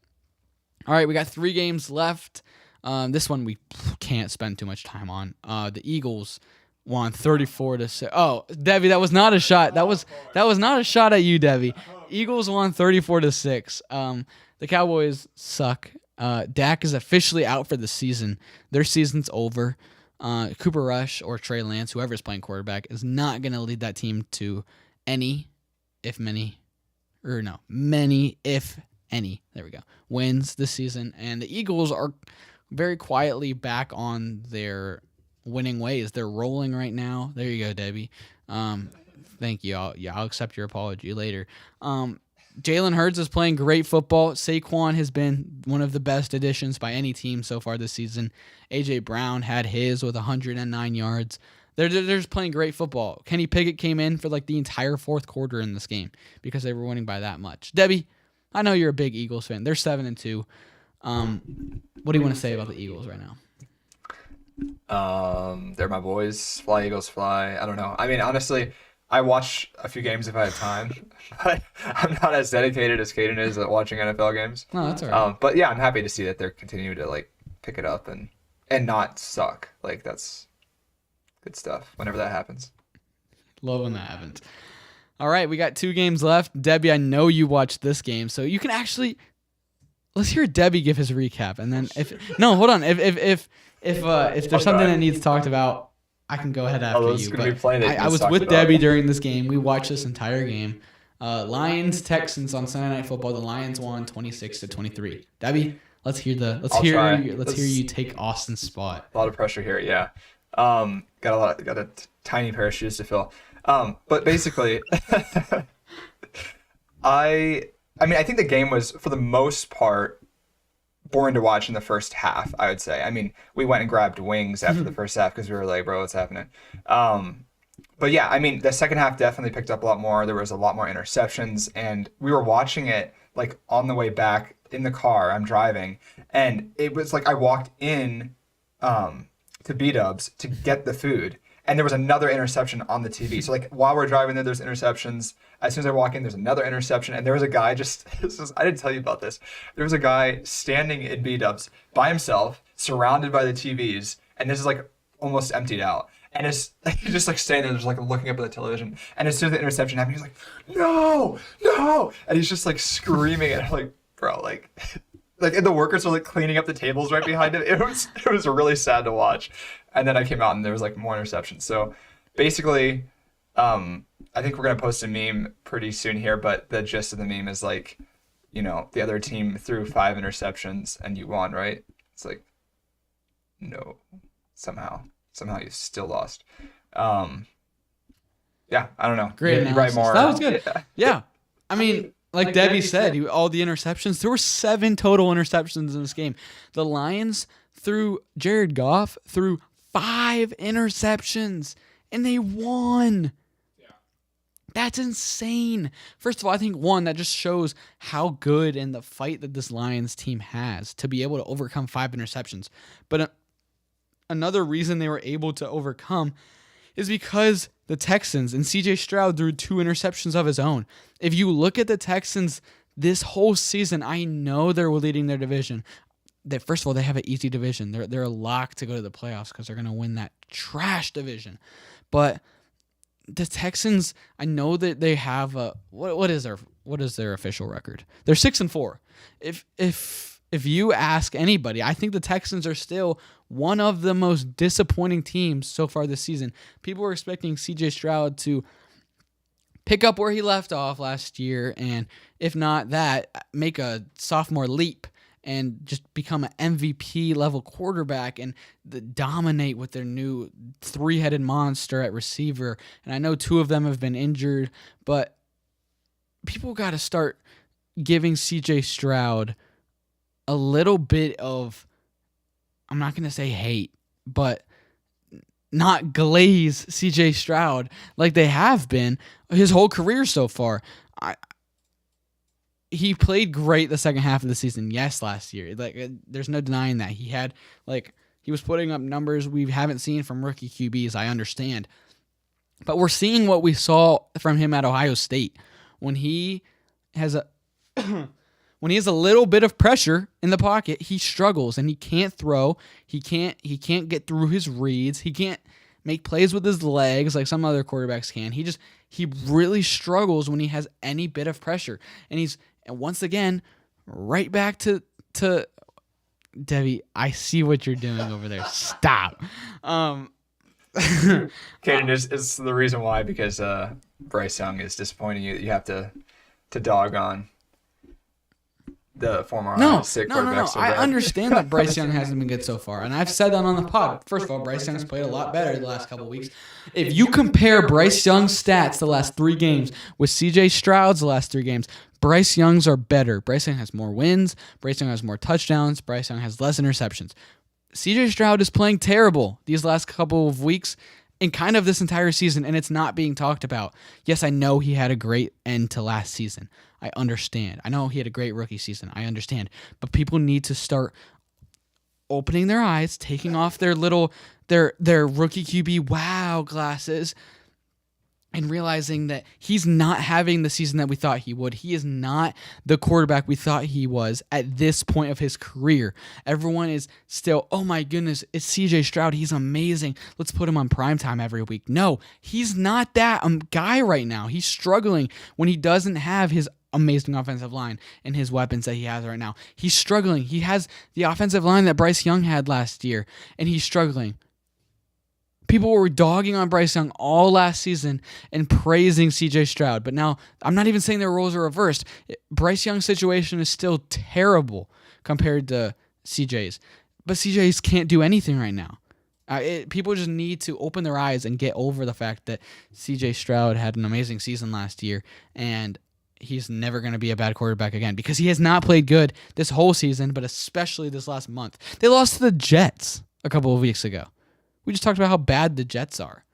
all right, we got 3 games left. This one we can't spend too much time on. The Eagles won 34-6. Oh, Debbie, that was not a shot. That was not a shot at you, Debbie. Eagles won 34-6. The Cowboys suck. Dak is officially out for the season. Their season's over. Cooper Rush or Trey Lance, whoever's playing quarterback, is not going to lead that team to many, if any, there we go, wins this season. And the Eagles are very quietly back on their winning ways. They're rolling right now. There you go, Debbie. Thank you. I'll accept your apology later. Jalen Hurts is playing great football. Saquon has been one of the best additions by any team so far this season. A.J. Brown had his with 109 yards. They're just playing great football. Kenny Pickett came in for like the entire fourth quarter in this game because they were winning by that much. Debbie, I know you're a big Eagles fan. They're 7-2. What do you want to say about the Eagles right now? They're my boys. Fly, Eagles, fly. I don't know. I mean, honestly, I watch a few games if I have time, but I'm not as dedicated as Kadin is at watching NFL games. No, that's all right. But yeah, I'm happy to see that they're continuing to like pick it up and not suck. Like that's good stuff whenever that happens. Love when that happens. All right, we got 2 games left. Debbie, I know you watched this game, so you can actually let's hear Debbie give his recap, and then if there's something that needs talked about, I can go ahead after you. But I was with Debbie during this game. We watched this entire game. Lions Texans on Sunday Night Football. The Lions won 26-23. Debbie, let's hear you take Austin's spot. A lot of pressure here, yeah. Got a tiny pair of shoes to fill. But basically, I think the game was for the most part boring to watch in the first half, I would say. I mean, we went and grabbed wings after the first half because we were like, bro, what's happening? But yeah, I mean, the second half definitely picked up a lot more. There was a lot more interceptions, and we were watching it like on the way back in the car. I'm driving, and it was like I walked in to B-Dubs to get the food, and there was another interception on the TV. So like while we're driving there's interceptions. As soon as I walk in, there's another interception, and there was a guy I didn't tell you about this. There was a guy standing in B-Dubs by himself, surrounded by the TVs, and this is like almost emptied out. And he's just like standing there, just like looking up at the television. And as soon as the interception happened, he's like, no! And he's just like screaming at like, bro, like, and the workers are like cleaning up the tables right behind him. It was really sad to watch. And then I came out and there was like more interceptions. So basically, I think we're going to post a meme pretty soon here, but the gist of the meme is like, you know, the other team threw 5 interceptions and you won, right? It's like, no, somehow you still lost. Yeah, I don't know. Great analysis. Right more. That was good. Yeah. I mean, like Debbie said, all the interceptions, there were 7 total interceptions in this game. The Lions Jared Goff threw 5 interceptions and they won. That's insane. First of all, I think that just shows how good in the fight that this Lions team has to be able to overcome 5 interceptions. But another reason they were able to overcome is because the Texans and CJ Stroud threw 2 interceptions of his own. If you look at the Texans this whole season, I know they're leading their division. First of all, they have an easy division. They're a lock to go to the playoffs because they're going to win that trash division. But the Texans, I know that they have what is their official record? They're 6-4. If you ask anybody, I think the Texans are still one of the most disappointing teams so far this season. People were expecting CJ Stroud to pick up where he left off last year, and if not that, make a sophomore leap. and just become an MVP level quarterback and dominate with their new 3-headed monster at receiver. And I know 2 of them have been injured, but people got to start giving CJ Stroud a little bit of, I'm not going to say hate, but not glaze CJ Stroud like they have been his whole career so far. He played great the second half of the season, yes, last year. There's no denying that. He was putting up numbers we haven't seen from rookie QBs, I understand. But we're seeing what we saw from him at Ohio State. When he has a when he has a little bit of pressure in the pocket, he struggles and he can't throw. He can't get through his reads. He can't make plays with his legs like some other quarterbacks can. He really struggles when he has any bit of pressure. And once again right back to Debbie, I see what you're doing over there. Stop. Kadin, is the reason why, because Bryce Young is disappointing you. You have to dog on the former State quarterback. No. I understand that Bryce Young hasn't been good so far, and I've said that on the pod. First of all, Bryce Young's played a lot better the last couple of weeks. If you compare Bryce Young's stats the last 3 games with CJ Stroud's the last 3 games, Bryce Young's are better. Bryce Young has more wins. Bryce Young has more touchdowns. Bryce Young has less interceptions. CJ Stroud is playing terrible these last couple of weeks and kind of this entire season, and it's not being talked about. Yes, I know he had a great end to last season. I understand. I know he had a great rookie season. I understand. But people need to start opening their eyes, taking off their rookie QB wow glasses, and realizing that he's not having the season that we thought he would. He is not the quarterback we thought he was at this point of his career. Everyone is still, oh my goodness, it's CJ Stroud. He's amazing. Let's put him on primetime every week. No, he's not that guy right now. He's struggling when he doesn't have his amazing offensive line and his weapons that he has right now. He's struggling. He has the offensive line that Bryce Young had last year, and he's struggling. People were dogging on Bryce Young all last season and praising CJ Stroud. But now, I'm not even saying their roles are reversed. Bryce Young's situation is still terrible compared to CJ's. But CJ's can't do anything right now. People just need to open their eyes and get over the fact that CJ Stroud had an amazing season last year, and he's never going to be a bad quarterback again because he has not played good this whole season, but especially this last month. They lost to the Jets a couple of weeks ago. We just talked about how bad the Jets are.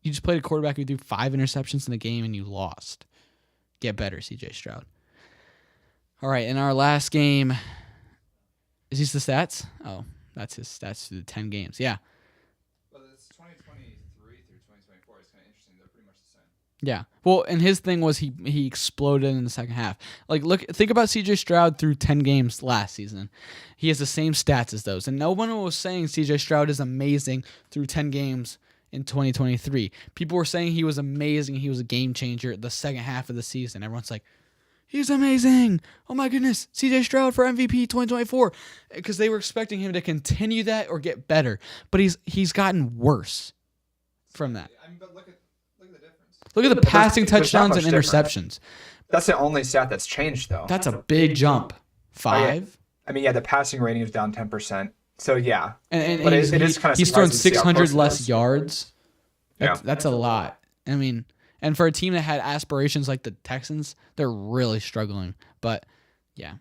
You just played a quarterback who threw 5 interceptions in the game and you lost. Get better, CJ Stroud. All right, in our last game, is these the stats? Oh, that's his stats through the 10 games. Yeah. Well, it's 2023 through 2024. It's kind of interesting. They're pretty much the same. Yeah. Well, and his thing was he exploded in the second half. Think about CJ Stroud through 10 games last season. He has the same stats as those. And no one was saying CJ Stroud is amazing through 10 games in 2023. People were saying he was amazing. He was a game changer the second half of the season. Everyone's like, he's amazing. Oh my goodness. CJ Stroud for MVP 2024. Because they were expecting him to continue that or get better. But he's gotten worse from that. But look at the difference. Look at the passing touchdowns and interceptions. That's the only stat that's changed, though. That's a big jump. 5? I mean, yeah, the passing rating is down 10%. So, yeah. But it is kind of he's thrown 600 less yards. That's a lot. I mean, and for a team that had aspirations like the Texans, they're really struggling. But, yeah.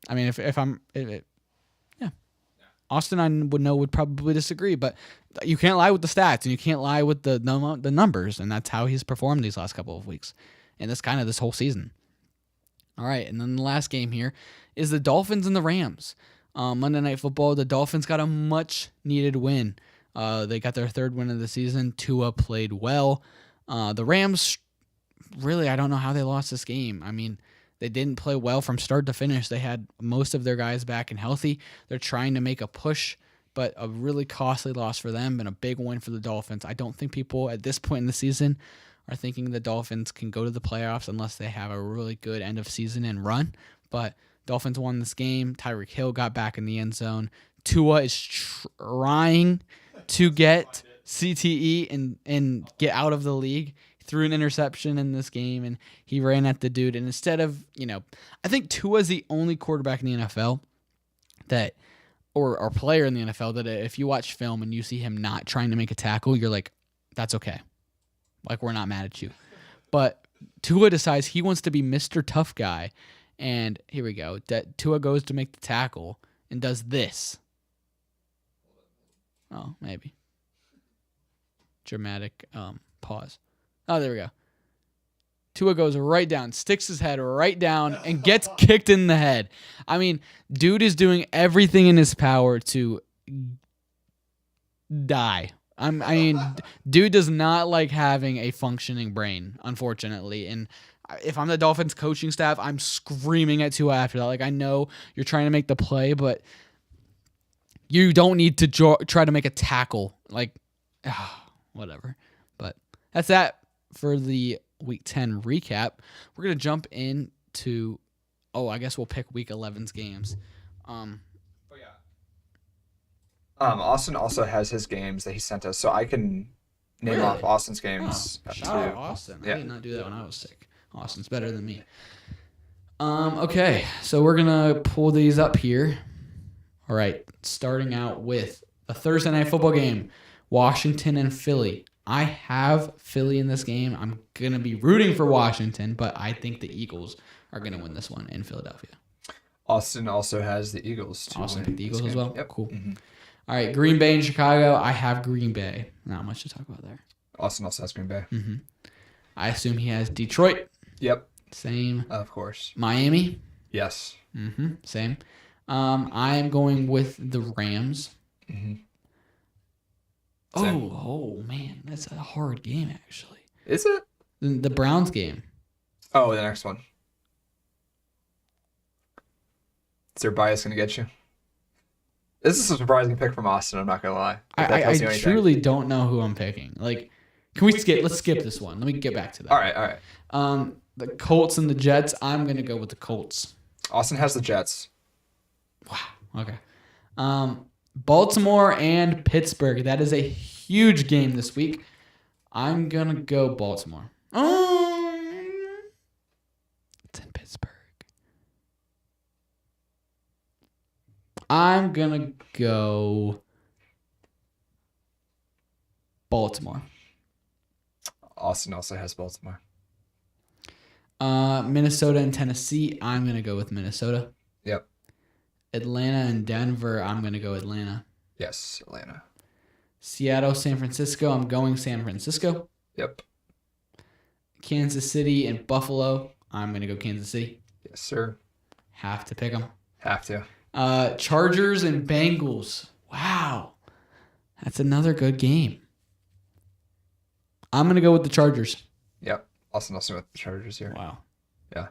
I mean, Austin, would probably disagree, but you can't lie with the stats and you can't lie with the numbers, and that's how he's performed these last couple of weeks, and that's kind of this whole season. All right, and then the last game here is the Dolphins and the Rams. Monday Night Football, the Dolphins got a much-needed win. They got their 3rd win of the season. Tua played well. The Rams, really, I don't know how they lost this game. I mean, they didn't play well from start to finish. They had most of their guys back and healthy. They're trying to make a push, but a really costly loss for them and a big win for the Dolphins. I don't think people at this point in the season are thinking the Dolphins can go to the playoffs unless they have a really good end of season and run. But Dolphins won this game. Tyreek Hill got back in the end zone. Tua is trying to get CTE and get out of the league. threw an interception in this game, and he ran at the dude. And instead of, I think Tua's the only quarterback in the NFL that, or player in the NFL that if you watch film and you see him not trying to make a tackle, you're like, that's okay. Like, we're not mad at you. But Tua decides he wants to be Mr. Tough Guy. And here we go. Tua goes to make the tackle and does this. Oh, maybe. Dramatic pause. Oh, there we go. Tua goes right down, sticks his head right down, and gets kicked in the head. I mean, dude is doing everything in his power to die. I mean, dude does not like having a functioning brain, unfortunately. And if I'm the Dolphins coaching staff, I'm screaming at Tua after that. Like, I know you're trying to make the play, but you don't need to try to make a tackle. Like, whatever. But that's that for the Week 10 recap. We're going to jump into, I guess we'll pick Week 11's games. Austin also has his games that he sent us, so I can name off Austin's games. Shout out Austin. Yeah. I did not do that when I was sick. Austin's better than me. Okay, so we're going to pull these up here. All right, starting out with a Thursday night football game, Washington and Philly. I have Philly in this game. I'm going to be rooting for Washington, but I think the Eagles are going to win this one in Philadelphia. Austin also has the Eagles. Austin picked the Eagles as well? Yep. Cool. Mm-hmm. All right, Green Bay and Chicago. I have Green Bay. Not much to talk about there. Austin also has Green Bay. Mm-hmm. I assume he has Detroit. Yep. Same. Of course. Miami. Yes. Mm-hmm. Same. I am going with the Rams. Mm-hmm. Oh, man. That's a hard game, actually. Is it? The Browns game. Oh, the next one. Is their bias going to get you? This is a surprising pick from Austin, I'm not going to lie. I truly don't know who I'm picking. Like, can we skip? Let's skip this one. Let me get back to that. All right. The Colts and the Jets. I'm going to go with the Colts. Austin has the Jets. Wow. Okay. Baltimore and Pittsburgh. That is a huge game this week. I'm going to go Baltimore. It's in Pittsburgh. I'm going to go Baltimore. Austin also has Baltimore. Minnesota and Tennessee. I'm going to go with Minnesota. Yep. Atlanta and Denver. I'm going to go Atlanta. Yes, Atlanta. Seattle, San Francisco. I'm going San Francisco. Yep. Kansas City and Buffalo. I'm going to go Kansas City. Yes, sir. Have to pick them. Have to. Chargers and Bengals. Wow. That's another good game. I'm going to go with the Chargers. Yep. Austin also with the Chargers here. Wow. Yeah.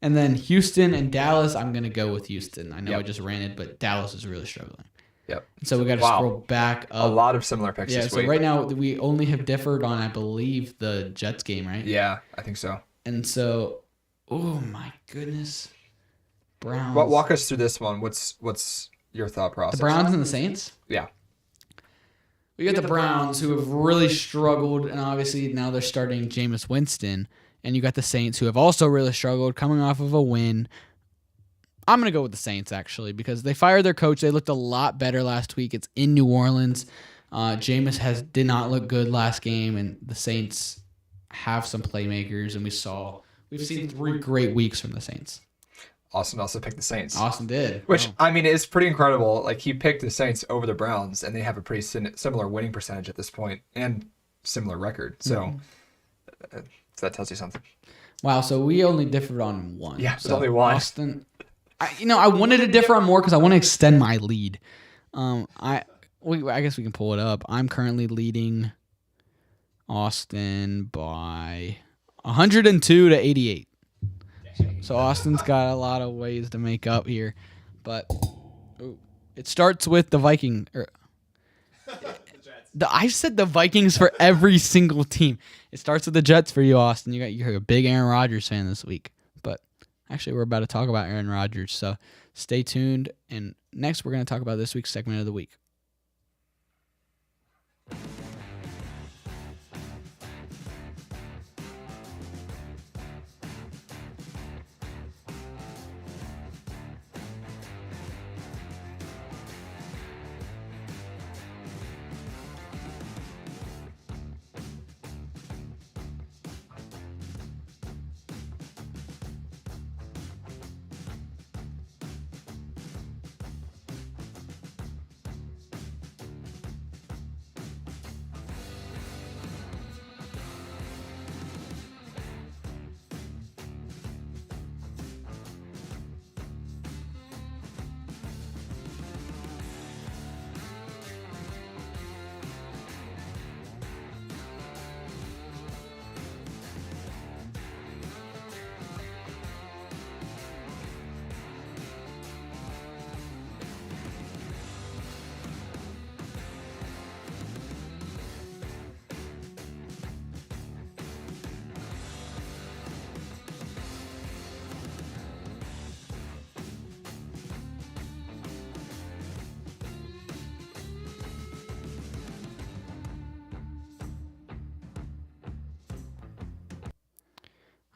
And then Houston and Dallas. I'm going to go with Houston. I know I just ran it, but Dallas is really struggling. Yep. So we got to scroll back up. A lot of similar picks this week. So right now we only have differed on, I believe, the Jets game, right? Yeah, I think so. And so, oh my goodness. Browns. Walk us through this one. What's your thought process? The Browns and the Saints? Yeah. We got the Browns who have really struggled, and obviously now they're starting Jameis Winston. And you got the Saints who have also really struggled, coming off of a win. I'm going to go with the Saints, actually, because they fired their coach. They looked a lot better last week. It's in New Orleans. Jameis did not look good last game, and the Saints have some playmakers, and we've seen 3 great weeks from the Saints. Austin also picked the Saints. Austin did. Which, I mean, is pretty incredible. Like, he picked the Saints over the Browns, and they have a pretty similar winning percentage at this point and similar record. So, that tells you something. Wow, so we only differed on one. Yeah, so it's only one. Austin, I wanted to differ on more because I want to extend my lead. I guess we can pull it up. I'm currently leading Austin by 102 to 88. So Austin's got a lot of ways to make up here, but it starts with the Viking. I said the Vikings for every single team. It starts with the Jets for you, Austin. You're a big Aaron Rodgers fan this week, but actually we're about to talk about Aaron Rodgers, so stay tuned. And next we're going to talk about this week's segment of the week.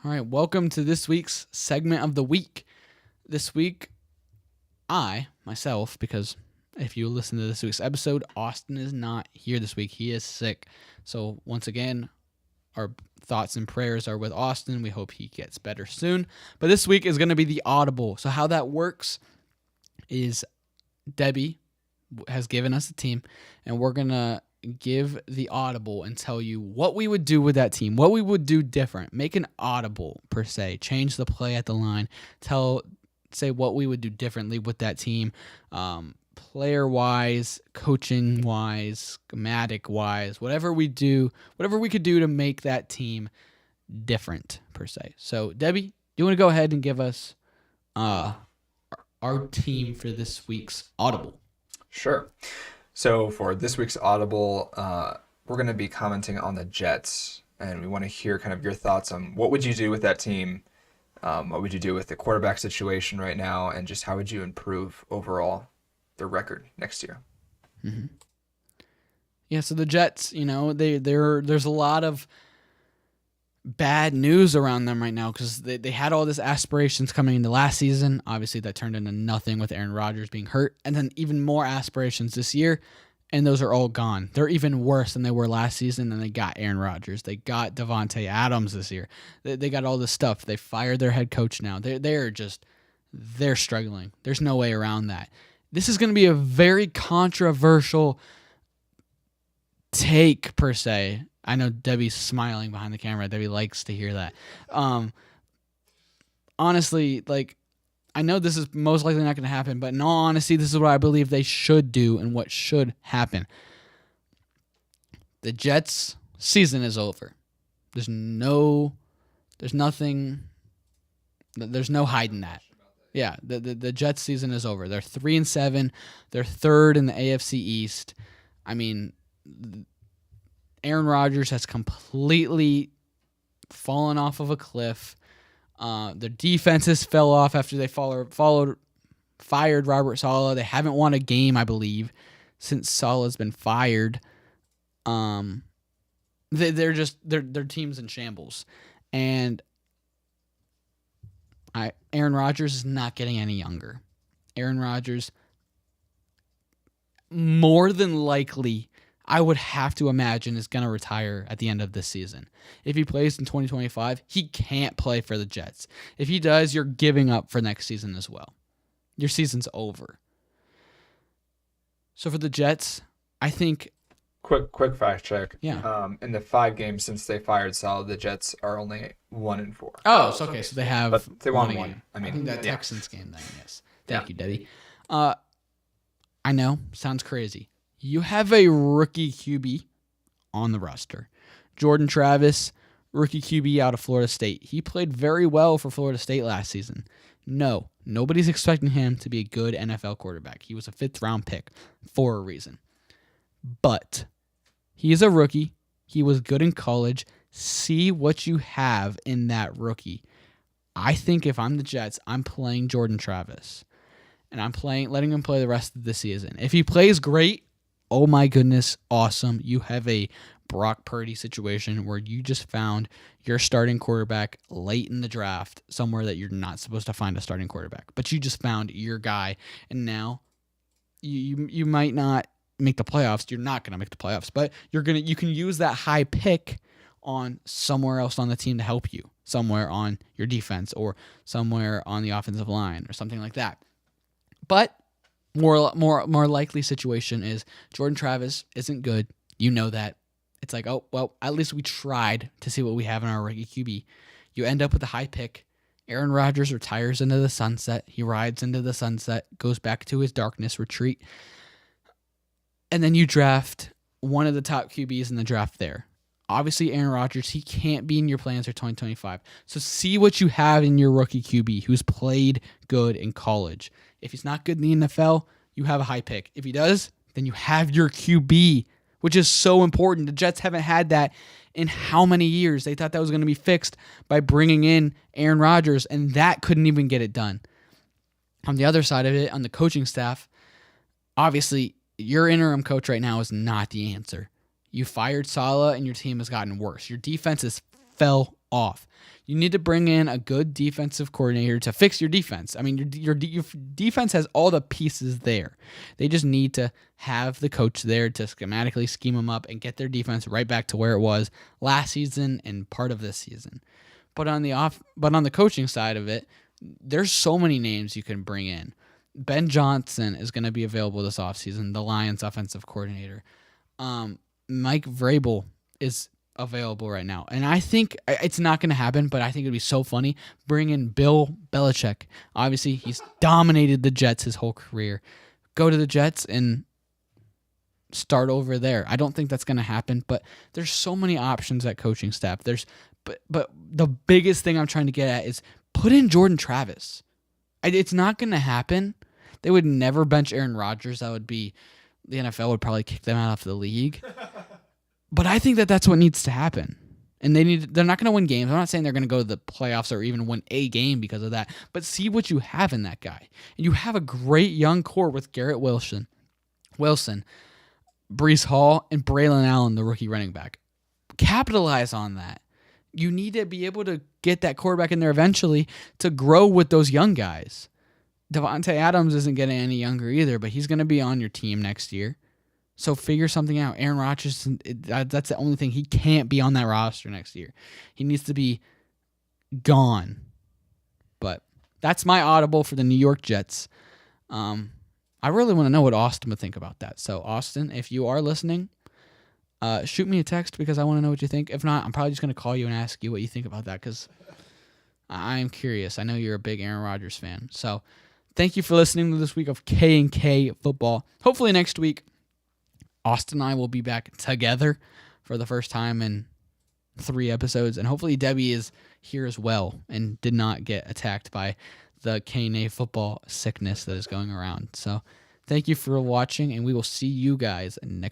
All right, welcome to this week's segment of the week. This week, myself, because if you listen to this week's episode, Austin is not here this week. He is sick. So once again, our thoughts and prayers are with Austin. We hope he gets better soon. But this week is going to be the audible. So how that works is Debbie has given us a team, and we're going to give the audible and tell you what we would do with that team, what we would do different, make an audible per se, change the play at the line, say what we would do differently with that team, player wise, coaching wise, schematic wise, whatever we could do to make that team different per se. So Debbie, do you want to go ahead and give us our team for this week's audible? Sure. So for this week's audible, we're going to be commenting on the Jets, and we want to hear kind of your thoughts on what would you do with that team, what would you do with the quarterback situation right now, and just how would you improve overall their record next year. Mm-hmm. Yeah, so the Jets, there's a lot of bad news around them right now because they had all this aspirations coming into last season. Obviously, that turned into nothing with Aaron Rodgers being hurt, and then even more aspirations this year, and those are all gone. They're even worse than they were last season, and they got Aaron Rodgers. They got Devontae Adams this year. They got all this stuff. They fired their head coach now. They're struggling. There's no way around that. This is going to be a very controversial take, per se. I know Debbie's smiling behind the camera. Debbie likes to hear that. Honestly, I know this is most likely not going to happen, but in all honesty, this is what I believe they should do and what should happen. The Jets' season is over. There's no hiding that. Yeah, the Jets season is over. They're 3-7. They're third in the AFC East. I mean, Aaron Rodgers has completely fallen off of a cliff. Their defenses fell off after they fired Robert Saleh. They haven't won a game, I believe, since Saleh's been fired. Their team's in shambles, and Aaron Rodgers is not getting any younger. Aaron Rodgers, more than likely, I would have to imagine, is going to retire at the end of this season. If he plays in 2025, he can't play for the Jets. If he does, you're giving up for next season as well. Your season's over. So for the Jets, I think... Quick fact check. Yeah. In the 5 games since they fired Saleh, the Jets are only 1-4. Oh, so okay. So they have. But they won one. Game. I think that Texans game then. Yes. Thank you, Debbie. Yeah. I know, sounds crazy. You have a rookie QB on the roster, Jordan Travis, rookie QB out of Florida State. He played very well for Florida State last season. No, nobody's expecting him to be a good NFL quarterback. He was a 5th-round pick for a reason. But he is a rookie. He was good in college. See what you have in that rookie. I think if I'm the Jets, I'm playing Jordan Travis. And I'm letting him play the rest of the season. If he plays great, oh my goodness, awesome. You have a Brock Purdy situation where you just found your starting quarterback late in the draft, somewhere that you're not supposed to find a starting quarterback. But you just found your guy, and now you might not make the playoffs. You're not going to make the playoffs, but you can use that high pick on somewhere else on the team to help you, somewhere on your defense or somewhere on the offensive line or something like that. But more likely situation is Jordan Travis isn't good. You know that. It's like, oh, well, at least we tried to see what we have in our rookie QB. You end up with a high pick. Aaron Rodgers retires into the sunset. He rides into the sunset, goes back to his darkness retreat. And then you draft one of the top QBs in the draft there. Obviously, Aaron Rodgers, he can't be in your plans for 2025. So see what you have in your rookie QB who's played good in college. If he's not good in the NFL, you have a high pick. If he does, then you have your QB, which is so important. The Jets haven't had that in how many years? They thought that was going to be fixed by bringing in Aaron Rodgers, and that couldn't even get it done. On the other side of it, on the coaching staff, obviously, your interim coach right now is not the answer. You fired Saleh, and your team has gotten worse. Your defenses fell off. You need to bring in a good defensive coordinator to fix your defense. I mean, your defense has all the pieces there. They just need to have the coach there to schematically scheme them up and get their defense right back to where it was last season and part of this season. But on the coaching side of it, there's so many names you can bring in. Ben Johnson is going to be available this offseason, the Lions offensive coordinator. Mike Vrabel is available right now. And I think it's not going to happen, but I think it'd be so funny. Bring in Bill Belichick. Obviously, he's dominated the Jets his whole career. Go to the Jets and start over there. I don't think that's going to happen, but there's so many options at coaching staff. But the biggest thing I'm trying to get at is put in Jordan Travis. It's not going to happen. They would never bench Aaron Rodgers. The NFL would probably kick them out of the league. But I think that's what needs to happen. And they're not going to win games. I'm not saying they're going to go to the playoffs or even win a game because of that. But see what you have in that guy. And you have a great young core with Garrett Wilson, Breece Hall, and Braylon Allen, the rookie running back. Capitalize on that. You need to be able to get that quarterback in there eventually to grow with those young guys. Devontae Adams isn't getting any younger either, but he's going to be on your team next year. So figure something out. Aaron Rodgers, that's the only thing. He can't be on that roster next year. He needs to be gone. But that's my audible for the New York Jets. I really want to know what Austin would think about that. So, Austin, if you are listening, shoot me a text because I want to know what you think. If not, I'm probably just going to call you and ask you what you think about that because I'm curious. I know you're a big Aaron Rodgers fan. So, thank you for listening to this week of K&K Football. Hopefully next week, Austin and I will be back together for the first time in 3 episodes. And hopefully Debbie is here as well and did not get attacked by the K&A football sickness that is going around. So thank you for watching, and we will see you guys next